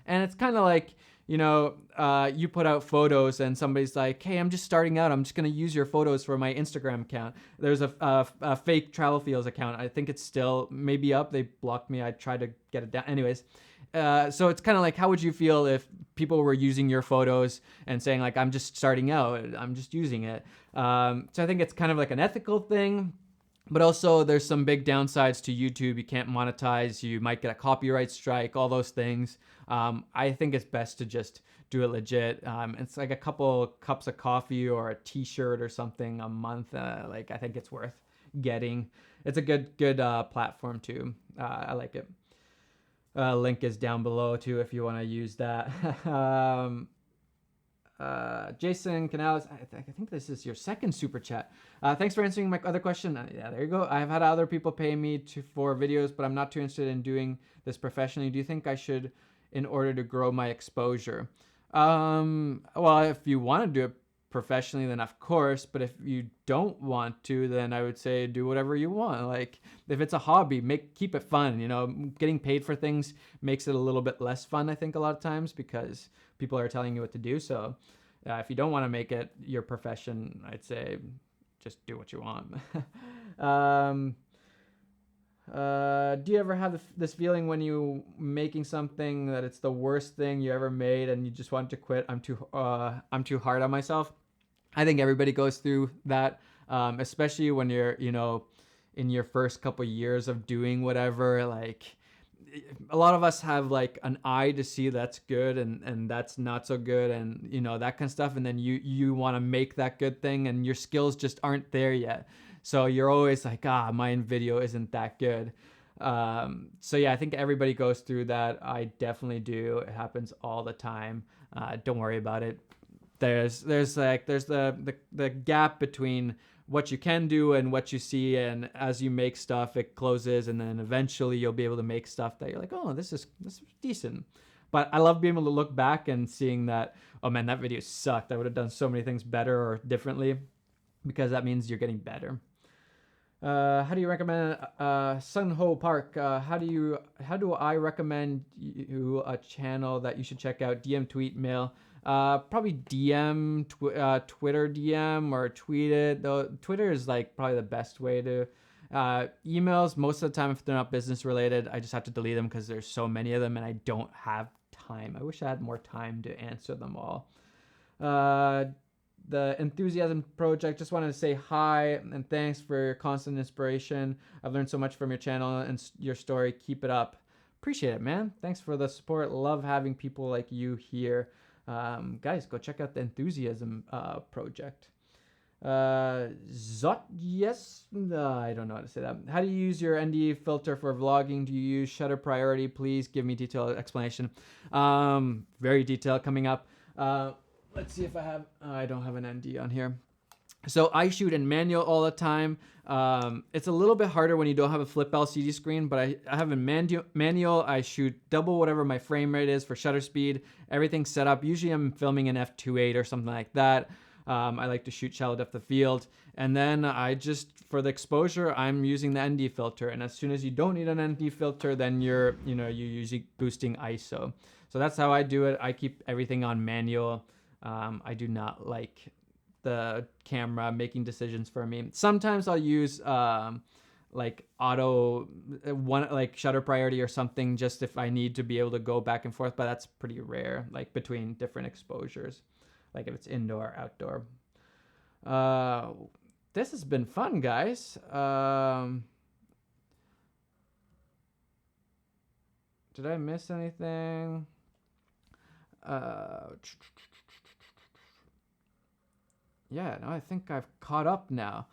And it's kind of like, you put out photos and somebody's like, hey, I'm just starting out. I'm just going to use your photos for my Instagram account. There's a fake Travel Feels account. I think it's still maybe up. They blocked me. I tried to get it down. Anyways, so it's kind of like, how would you feel if people were using your photos and saying like, I'm just starting out. I'm just using it. So I think it's kind of like an ethical thing. But also there's some big downsides to YouTube. You can't monetize. You might get a copyright strike, all those things. I think it's best to just do it legit. It's like a couple cups of coffee or a t-shirt or something a month. I think it's worth getting. It's a good platform too. I like it. Link is down below too if you want to use that. Jason Canales, I think this is your second super chat. Thanks for answering my other question. Yeah, there you go. I've had other people pay me for videos, but I'm not too interested in doing this professionally. Do you think I should in order to grow my exposure? Well, if you want to do it professionally, then of course. But if you don't want to, then I would say do whatever you want. Like if it's a hobby, keep it fun. You know, getting paid for things makes it a little bit less fun, I think, a lot of times, because people are telling you what to do. So if you don't want to make it your profession, I'd say just do what you want. Do you ever have this feeling when you making something that it's the worst thing you ever made and you just want to quit? I'm too hard on myself. I think everybody goes through that, especially when you're, you know, in your first couple years of doing whatever. Like a lot of us have like an eye to see that's good and that's not so good, and you know, that kind of stuff. And then you want to make that good thing, and your skills just aren't there yet. So you're always like, my video isn't that good. So yeah, I think everybody goes through that. I definitely do. It happens all the time. Don't worry about it. There's the gap between what you can do and what you see, and as you make stuff, it closes, and then eventually you'll be able to make stuff that you're like, oh, this is decent. But I love being able to look back and seeing that, oh man, that video sucked. I would have done so many things better or differently, because that means you're getting better. How do you recommend Sun Ho Park? How do I recommend you a channel that you should check out? DM, tweet, mail. Probably DM, Twitter DM, or tweet it. Though Twitter is like probably the best way to. Emails, most of the time, if they're not business related, I just have to delete them because there's so many of them and I don't have time. I wish I had more time to answer them all. The Enthusiasm Project, just wanted to say hi and thanks for your constant inspiration. I've learned so much from your channel and your story. Keep it up. Appreciate it, man. Thanks for the support. Love having people like you here. Guys, go check out the Enthusiasm Project. Zot, yes, I don't know how to say that. How do you use your ND filter for vlogging? Do you use shutter priority? Please give me detailed explanation. Very detailed coming up. Let's see if I don't have an ND on here. So I shoot in manual all the time. It's a little bit harder when you don't have a flip LCD screen, but I have a manual. I shoot double whatever my frame rate is for shutter speed. Everything's set up. Usually I'm filming in f2.8 or something like that. I like to shoot shallow depth of field. And then for the exposure, I'm using the ND filter. And as soon as you don't need an ND filter, then you're usually boosting ISO. So that's how I do it. I keep everything on manual. I do not like the camera making decisions for me. Sometimes I'll use like like shutter priority or something, just if I need to be able to go back and forth, but that's pretty rare, like between different exposures, like if it's indoor or outdoor. This has been fun, guys. Did I miss anything? Yeah, no, I think I've caught up now.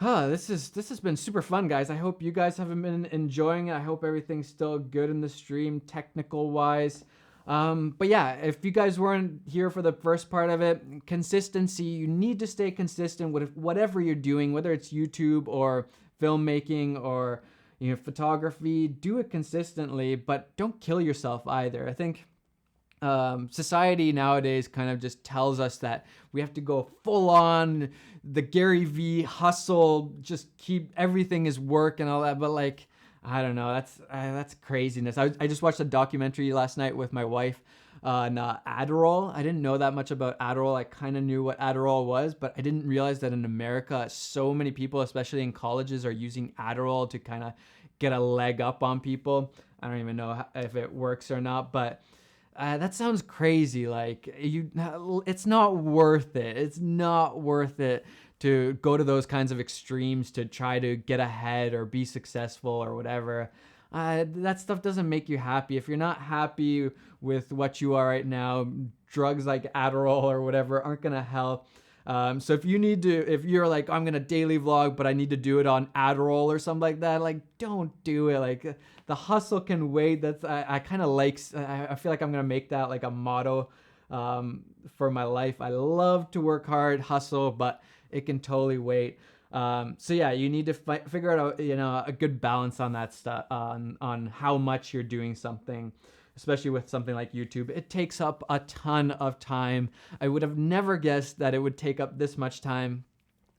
This has been super fun, guys. I hope you guys have been enjoying it. I hope everything's still good in the stream, technical wise. But yeah, if you guys weren't here for the first part of it, consistency. You need to stay consistent with whatever you're doing, whether it's YouTube or filmmaking or photography. Do it consistently, but don't kill yourself either. I think society nowadays kind of just tells us that we have to go full on the Gary V hustle, just keep everything is work and all that. But like, I don't know, that's craziness. I just watched a documentary last night with my wife on Adderall. I didn't know that much about Adderall. I kind of knew what Adderall was, but I didn't realize that in America, so many people, especially in colleges, are using Adderall to kind of get a leg up on people. I don't even know if it works or not, but that sounds crazy. Like it's not worth it. It's not worth it to go to those kinds of extremes to try to get ahead or be successful or whatever. That stuff doesn't make you happy. If you're not happy with what you are right now, drugs like Adderall or whatever aren't gonna help. So if you're like, I'm gonna daily vlog, but I need to do it on Adderall or something like that, like don't do it. Like the hustle can wait. I kind of like. I feel like I'm gonna make that like a motto for my life. I love to work hard, hustle, but it can totally wait. So yeah, you need to figure out a good balance on that stuff, on how much you're doing something. especially with something like YouTube. It takes up a ton of time. I would have never guessed that it would take up this much time.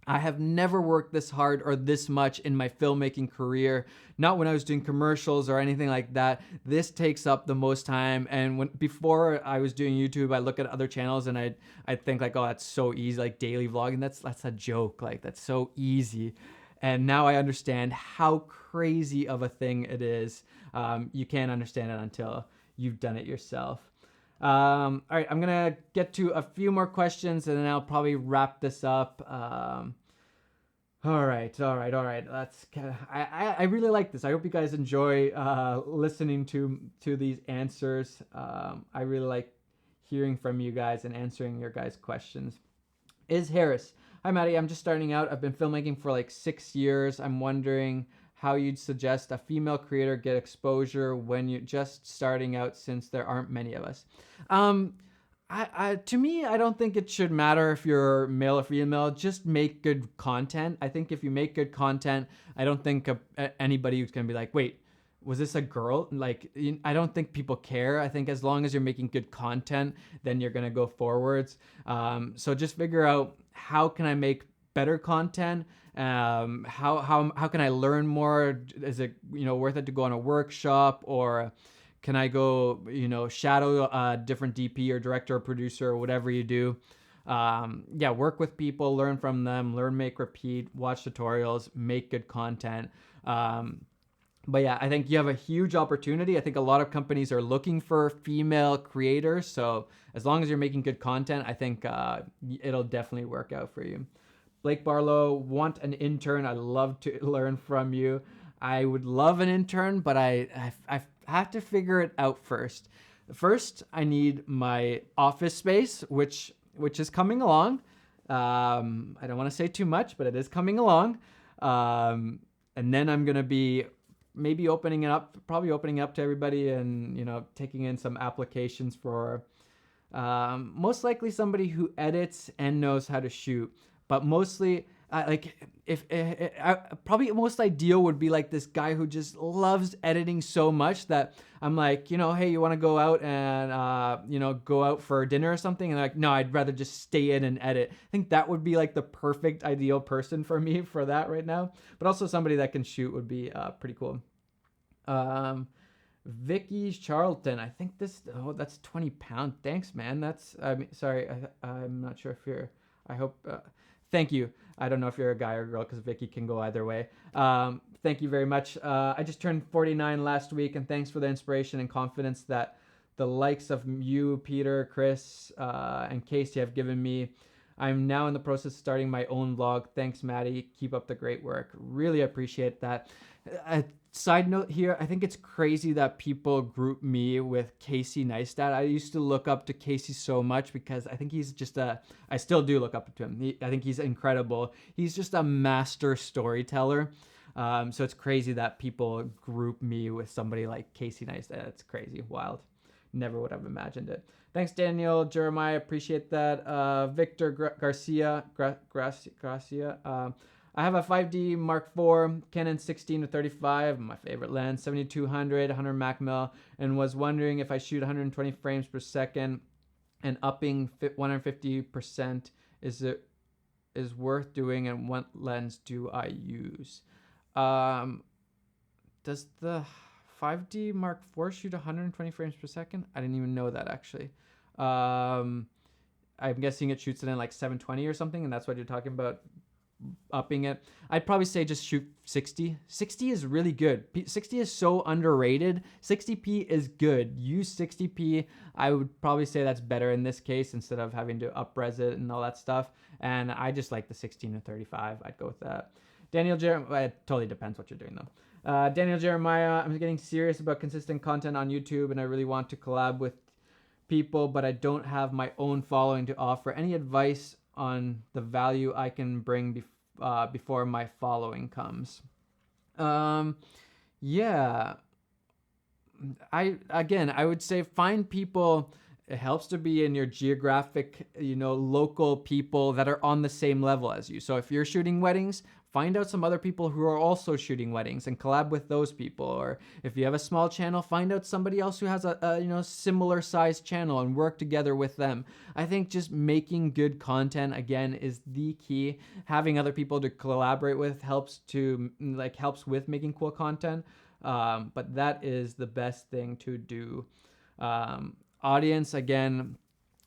I have never worked this hard or this much in my filmmaking career. Not when I was doing commercials or anything like that. This takes up the most time. And before I was doing YouTube, I look at other channels and I think like, oh, that's so easy, like daily vlogging. That's a joke. Like that's so easy. And now I understand how crazy of a thing it is. You can't understand it until you've done it yourself. All right, I'm gonna get to a few more questions and then I'll probably wrap this up. All right. That's I really like this. I hope you guys enjoy listening to these answers. I really like hearing from you guys and answering your guys' questions. Is Harris? Hi, Matti. I'm just starting out. I've been filmmaking for like 6 years. I'm wondering how you'd suggest a female creator get exposure when you're just starting out, since there aren't many of us. To me, I don't think it should matter if you're male or female. Just make good content. I think if you make good content, I don't think anybody who's going to be like, wait, was this a girl? Like, I don't think people care. I think as long as you're making good content, then you're going to go forwards. So just figure out, how can I make better content? How can I learn more? Is it, worth it to go on a workshop, or can I go, shadow a different DP or director or producer or whatever you do? Work with people, learn from them, learn, make, repeat, watch tutorials, make good content. But yeah, I think you have a huge opportunity. I think a lot of companies are looking for female creators. So as long as you're making good content, I think it'll definitely work out for you. Blake Barlow, want an intern. I'd love to learn from you. I would love an intern, but I have to figure it out first. First, I need my office space, which is coming along. I don't want to say too much, but it is coming along. And then I'm going to be maybe opening up to everybody and, taking in some applications for most likely somebody who edits and knows how to shoot. But mostly, probably most ideal would be like this guy who just loves editing so much that I'm like, hey, you want to go out and, go out for dinner or something? And they're like, no, I'd rather just stay in and edit. I think that would be like the perfect ideal person for me for that right now. But also somebody that can shoot would be pretty cool. Vicky Charlton, I think that's 20 pounds. Thanks, man. Sorry, I'm not sure if I hope, thank you. I don't know if you're a guy or a girl, because Vicky can go either way. Thank you very much. I just turned 49 last week, and thanks for the inspiration and confidence that the likes of you, Peter, Chris, and Casey have given me. I'm now in the process of starting my own vlog. Thanks, Matti. Keep up the great work. Really appreciate that. Side note here, I think it's crazy that people group me with Casey Neistat. I used to look up to Casey so much because I think he's just I still do look up to him. I think he's incredible. He's just a master storyteller. So it's crazy that people group me with somebody like Casey Neistat. It's crazy, wild. Never would have imagined it. Thanks, Daniel, Jeremiah, appreciate that. Victor Garcia, I have a 5D Mark IV, Canon 16-35, my favorite lens, 7200, 100 Mac mil, and was wondering if I shoot 120 frames per second and upping 150% is worth doing, and what lens do I use? Does the 5D Mark IV shoot 120 frames per second? I didn't even know that, actually. I'm guessing it shoots it in like 720 or something, and that's what you're talking about, upping it. I'd probably say just shoot 60. 60 is really good. 60 is so underrated. 60p is good. Use 60p. I would probably say that's better in this case instead of having to up-res it and all that stuff. And I just like the 16-35. I'd go with that. Daniel Jeremiah, it totally depends what you're doing though. Daniel Jeremiah, I'm getting serious about consistent content on YouTube, and I really want to collab with people, but I don't have my own following to offer. Any advice on the value I can bring before my following comes? Yeah. I would say find people. It helps to be in your geographic, local people that are on the same level as you. So if you're shooting weddings, find out some other people who are also shooting weddings and collab with those people. Or if you have a small channel, find out somebody else who has a similar sized channel and work together with them. I think just making good content, again, is the key. Having other people to collaborate with helps with making cool content. But that is the best thing to do. Audience, again,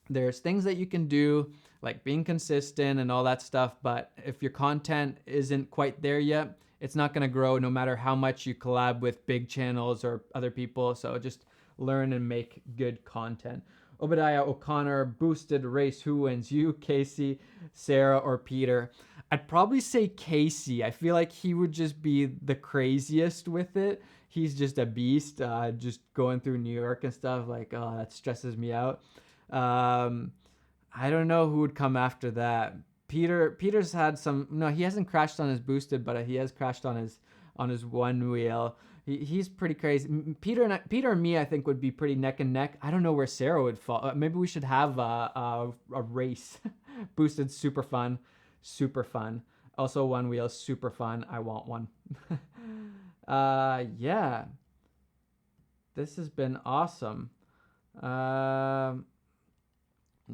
there's things that you can do, like being consistent and all that stuff, but if your content isn't quite there yet, it's not going to grow no matter how much you collab with big channels or other people. So just learn and make good content. Obadiah O'Connor, boosted race. Who wins, you, Casey, Sarah, or Peter? I'd probably say Casey. I feel like he would just be the craziest with it. He's just a beast, just going through New York and stuff. Like, oh, that stresses me out. I don't know who would come after that. Peter's had some. No, he hasn't crashed on his boosted, but he has crashed on his one wheel. He's pretty crazy. Peter and me, I think, would be pretty neck and neck. I don't know where Sarah would fall. Maybe we should have a race. Boosted, super fun. Also, one wheel, super fun. I want one. Yeah. This has been awesome.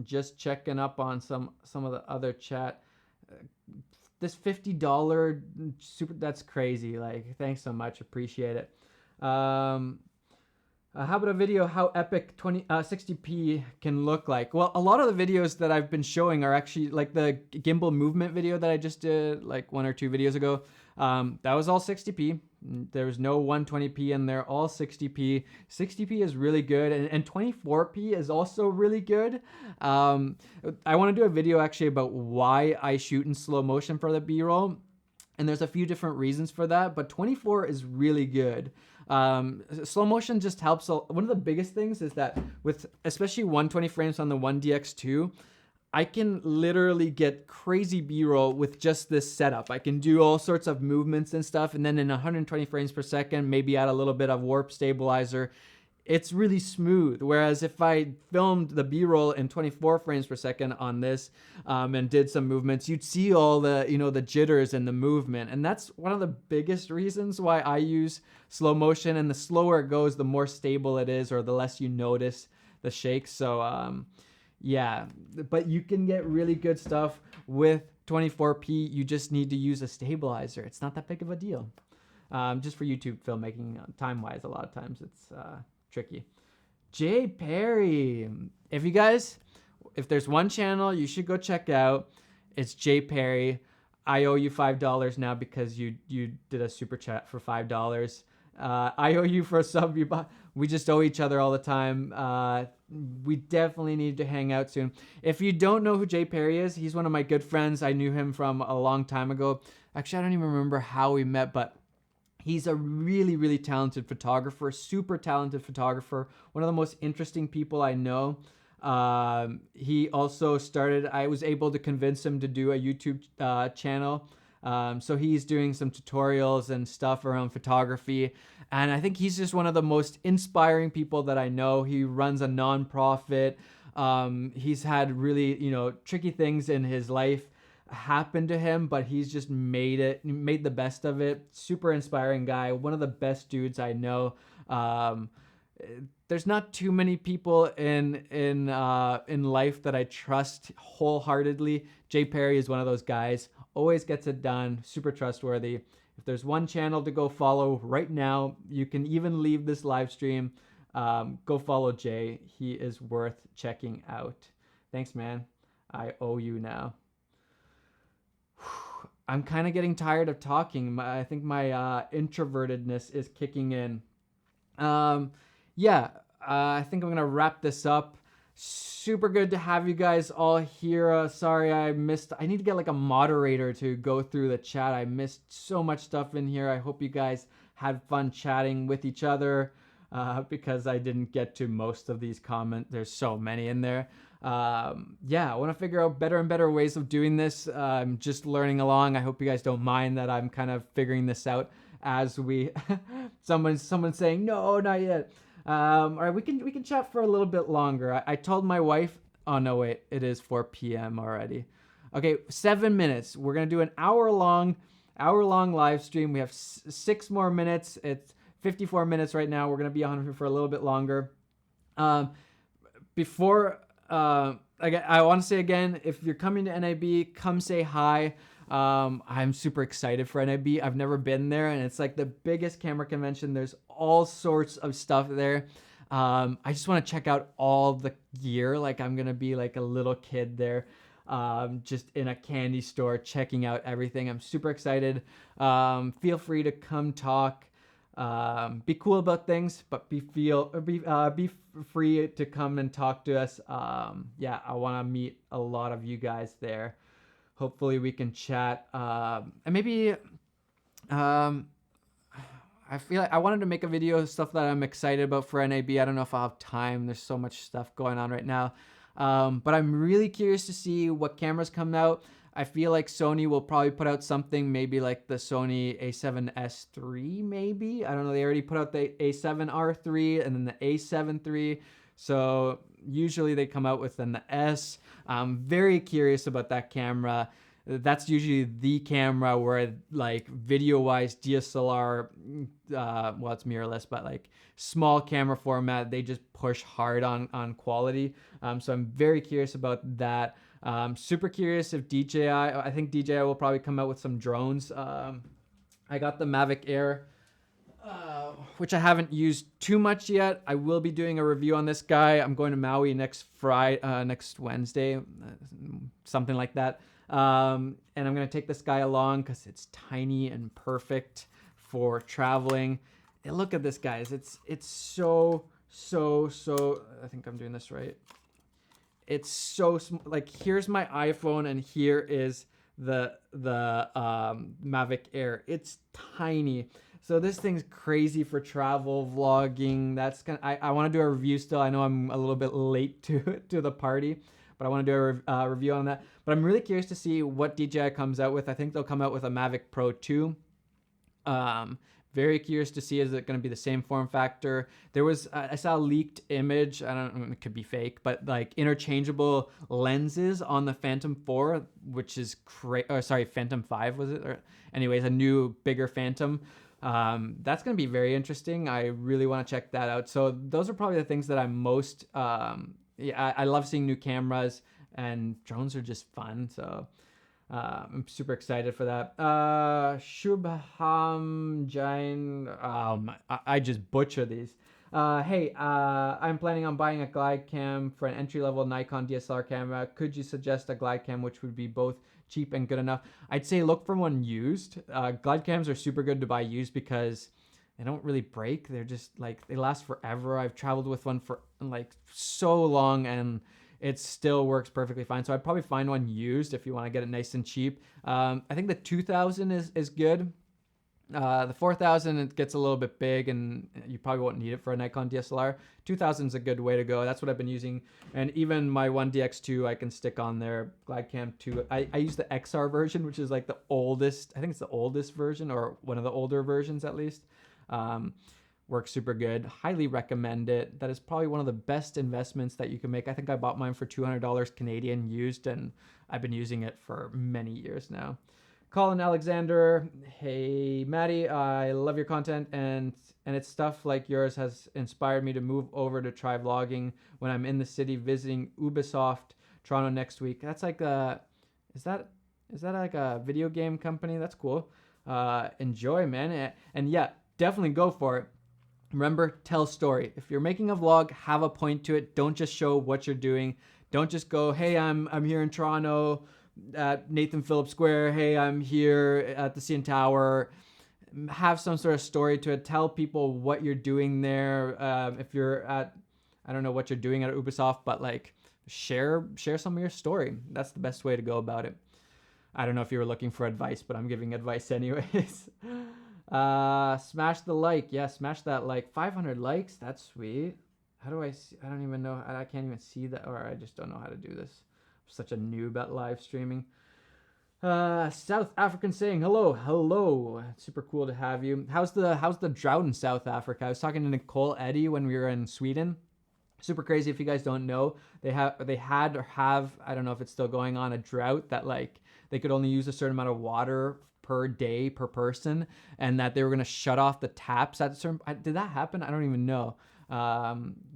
Just checking up on some of the other chat. This $50 super, that's crazy. Like, thanks so much, appreciate it. How about a video how epic 60p can look like? Well, a lot of the videos that I've been showing are actually like the gimbal movement video that I just did like 1 or 2 videos ago. That was all 60p. There was no 120p in there, all 60p. 60p is really good, and 24p is also really good. I want to do a video actually about why I shoot in slow motion for the B-roll, and there's a few different reasons for that, but 24 is really good. Slow motion just helps. One of the biggest things is that with especially 120 frames on the 1DX2, I can literally get crazy B-roll with just this setup. I can do all sorts of movements and stuff, and then in 120 frames per second, maybe add a little bit of warp stabilizer. It's really smooth. Whereas if I filmed the B-roll in 24 frames per second on this and did some movements, you'd see all the, the jitters and the movement. And that's one of the biggest reasons why I use slow motion. And the slower it goes, the more stable it is, or the less you notice the shakes. So, yeah, but you can get really good stuff with 24p. You just need to use a stabilizer. It's not that big of a deal. Just for YouTube filmmaking, time-wise, a lot of times it's tricky. Jay Perry. If there's one channel you should go check out, it's Jay Perry. I owe you $5 now because you did a super chat for $5. I owe you for a sub you bought. We just owe each other all the time. We definitely need to hang out soon. If you don't know who Jay Perry is, he's one of my good friends. I knew him from a long time ago. Actually, I don't even remember how we met, but he's a really, really talented photographer, super talented photographer, one of the most interesting people I know. He also I was able to convince him to do a YouTube channel. So he's doing some tutorials and stuff around photography. And I think he's just one of the most inspiring people that I know. He runs a nonprofit. He's had really, tricky things in his life happen to him, but he's just made the best of it. Super inspiring guy. One of the best dudes I know. There's not too many people in life that I trust wholeheartedly. Jay Perry is one of those guys. Always gets it done. Super trustworthy. If there's one channel to go follow right now, you can even leave this live stream. Go follow Jay. He is worth checking out. Thanks, man. I owe you now. I'm kind of getting tired of talking. I think my introvertedness is kicking in. Yeah, I think I'm going to wrap this up. Super good to have you guys all here. Sorry I need to get like a moderator to go through the chat. I missed so much stuff in here. I hope you guys had fun chatting with each other because I didn't get to most of these comments. There's so many in there. Yeah, I want to figure out better and better ways of doing this. I'm just learning along. I hope you guys don't mind that I'm kind of figuring this out as we someone's saying no, not yet. All right, we can chat for a little bit longer. I told my wife, oh no, wait, it is 4 p.m. already. Okay, 7 minutes. We're going to do an hour long hour-long live stream. We have 6 more minutes. It's 54 minutes right now. We're going to be on here for a little bit longer. Before, I want to say again, if you're coming to NIB, come say hi. I'm super excited for NIB. I've never been there, and it's like the biggest camera convention. There's all sorts of stuff there. I just want to check out all the gear. Like, I'm going to be like a little kid there, just in a candy store checking out everything. I'm super excited. Feel free to come talk. Be cool about things, but be free to come and talk to us. Yeah, I want to meet a lot of you guys there. Hopefully we can chat. And maybe, I feel like I wanted to make a video of stuff that I'm excited about for NAB. I don't know if I'll have time. There's so much stuff going on right now. But I'm really curious to see what cameras come out. I feel like Sony will probably put out something, maybe like the Sony a7S III, maybe. I don't know. They already put out the a7R3 and then the a7 III. So usually they come out with then the S. I'm very curious about that camera. That's usually the camera where, like, video-wise, DSLR, well, it's mirrorless, but like small camera format, they just push hard on quality. So I'm very curious about that. Super curious if I think DJI will probably come out with some drones. I got the Mavic Air, which I haven't used too much yet. I will be doing a review on this guy. I'm going to Maui next Wednesday, something like that. And I'm going to take this guy along because it's tiny and perfect for traveling. And look at this, guys. It's so, I think I'm doing this right. It's so like, here's my iPhone and here is the Mavic Air. It's tiny. So this thing's crazy for travel, vlogging. I want to do a review still. I know I'm a little bit late to the party, but I want to do a review on that. But I'm really curious to see what DJI comes out with. I think they'll come out with a Mavic Pro 2. Very curious to see, is it going to be the same form factor? There was, I saw a leaked image, I don't know, it could be fake, but like interchangeable lenses on the Phantom 4, which is Phantom 5 was it? Or anyways, a new, bigger Phantom. That's going to be very interesting. I really want to check that out. So those are probably the things that I'm most, I love seeing new cameras, and drones are just fun. So I'm super excited for that. Shubham Jain. I just butcher these. Hey, I'm planning on buying a glide cam for an entry-level Nikon DSLR camera. Could you suggest a glide cam which would be both cheap and good enough? I'd say look for one used. Glide cams are super good to buy used because they don't really break. They're just like, they last forever. I've traveled with one for like so long and it still works perfectly fine. So I'd probably find one used if you want to get it nice and cheap. I think the 2000 is good. The 4000, it gets a little bit big and you probably won't need it for a Nikon DSLR. 2000 is a good way to go. That's what I've been using. And even my 1DX2, I can stick on there. GlideCam 2. I use the XR version, which is like the oldest. I think it's the oldest version, or one of the older versions at least. Works super good. Highly recommend it. That is probably one of the best investments that you can make. I think I bought mine for $200 Canadian used, and I've been using it for many years now. Colin Alexander, hey Matti, I love your content, and it's stuff like yours has inspired me to move over to try vlogging when I'm in the city visiting Ubisoft Toronto next week. That's like is that like a video game company? That's cool. Enjoy, man, and yeah, definitely go for it. Remember, tell story. If you're making a vlog, have a point to it. Don't just show what you're doing. Don't just go, hey, I'm here in Toronto at Nathan Phillips Square. Hey, I'm here at the CN Tower. Have some sort of story to it. Tell people what you're doing there. If you're at, I don't know what you're doing at Ubisoft, but like share some of your story. That's the best way to go about it. I don't know if you were looking for advice, but I'm giving advice anyways. Smash the like. Yeah, smash that like. 500 likes. That's sweet. How do I see? I don't even know. I can't even see that, or I just don't know how to do this. I'm such a noob at live streaming. South African saying hello. It's super cool to have you. How's the drought in South Africa? I was talking to Nicole Eddy when we were in Sweden. Super crazy. If you guys don't know, they had or have, I don't know if it's still going on, a drought that like they could only use a certain amount of water per day per person, and that they were going to shut off the taps at a certain. Did that happen? I don't even know.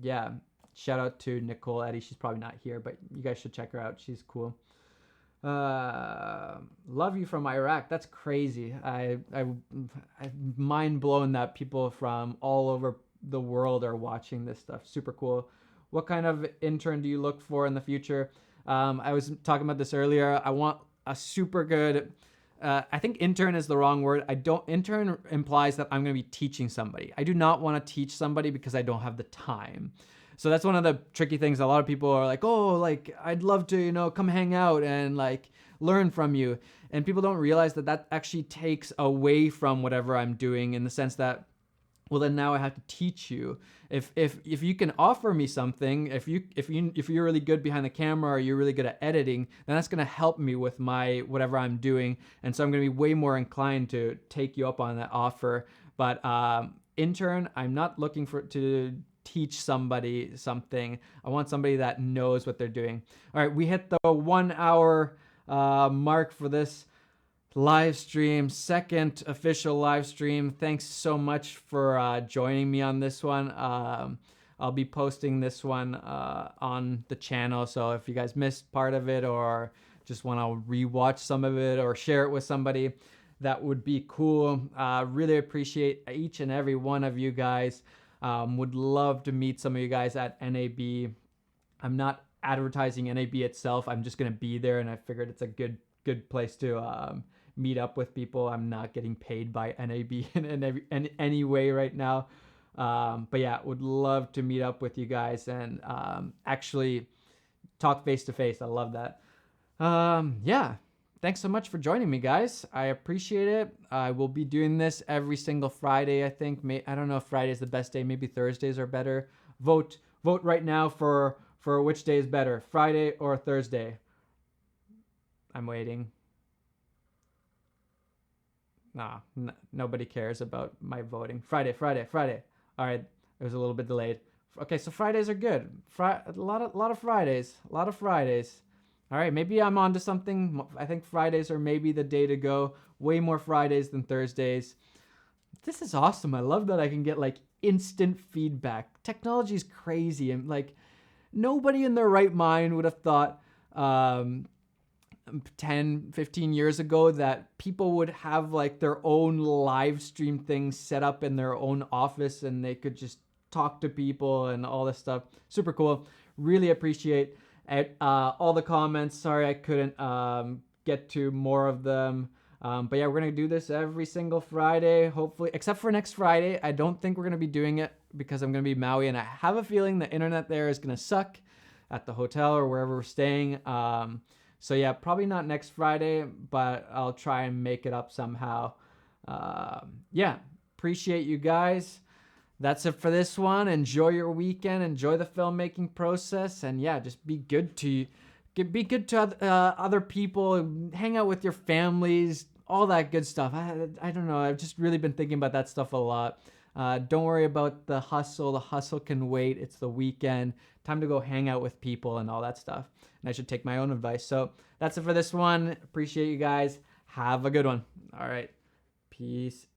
Yeah. Shout out to Nicole Eddy. She's probably not here, but you guys should check her out. She's cool. Love you from Iraq. That's crazy. I'm mind blown that people from all over the world are watching this stuff. Super cool. What kind of intern do you look for in the future? I was talking about this earlier. I want a super good. I think intern is the wrong word. Intern implies that I'm going to be teaching somebody. I do not want to teach somebody because I don't have the time. So that's one of the tricky things. A lot of people are like, oh, like, I'd love to, come hang out and like learn from you. And people don't realize that that actually takes away from whatever I'm doing, in the sense that, well, then now I have to teach you. If you can offer me something, if you're really good behind the camera, or you're really good at editing, then that's going to help me with my whatever I'm doing. And so I'm going to be way more inclined to take you up on that offer. But intern, I'm not looking to teach somebody something. I want somebody that knows what they're doing. All right, we hit the 1 hour mark for this live stream, second official live stream. Thanks so much for joining me on this one. I'll be posting this one on the channel, so if you guys missed part of it or just want to rewatch some of it or share it with somebody, that would be cool. Really appreciate each and every one of you guys. Would love to meet some of you guys at NAB. I'm not advertising NAB itself. I'm just going to be there, and I figured it's a good place to meet up with people. I'm not getting paid by NAB in any way right now. But yeah, would love to meet up with you guys and actually talk face to face. I love that. Yeah. Thanks so much for joining me, guys. I appreciate it. I will be doing this every single Friday, I think. I don't know if Friday is the best day. Maybe Thursdays are better. Vote right now for which day is better, Friday or Thursday. I'm waiting. Nah, nobody cares about my voting. Friday. All right, it was a little bit delayed. Okay, so Fridays are good. A lot of Fridays. All right, maybe I'm onto something. I think Fridays are maybe the day to go. Way more Fridays than Thursdays. This is awesome. I love that I can get like instant feedback. Technology is crazy. And like nobody in their right mind would have thought 10, 15 years ago that people would have like their own live stream things set up in their own office and they could just talk to people and all this stuff. Super cool. Really appreciate all the comments. Sorry I couldn't get to more of them. But yeah, we're going to do this every single Friday, hopefully, except for next Friday. I don't think we're going to be doing it because I'm going to be Maui, and I have a feeling the internet there is going to suck at the hotel or wherever we're staying. So yeah, probably not next Friday, but I'll try and make it up somehow. Yeah, appreciate you guys. That's it for this one. Enjoy your weekend. Enjoy the filmmaking process. And yeah, just be good to other people. Hang out with your families. All that good stuff. I don't know. I've just really been thinking about that stuff a lot. Don't worry about the hustle. The hustle can wait. It's the weekend. Time to go hang out with people and all that stuff. And I should take my own advice. So that's it for this one. Appreciate you guys. Have a good one. All right. Peace.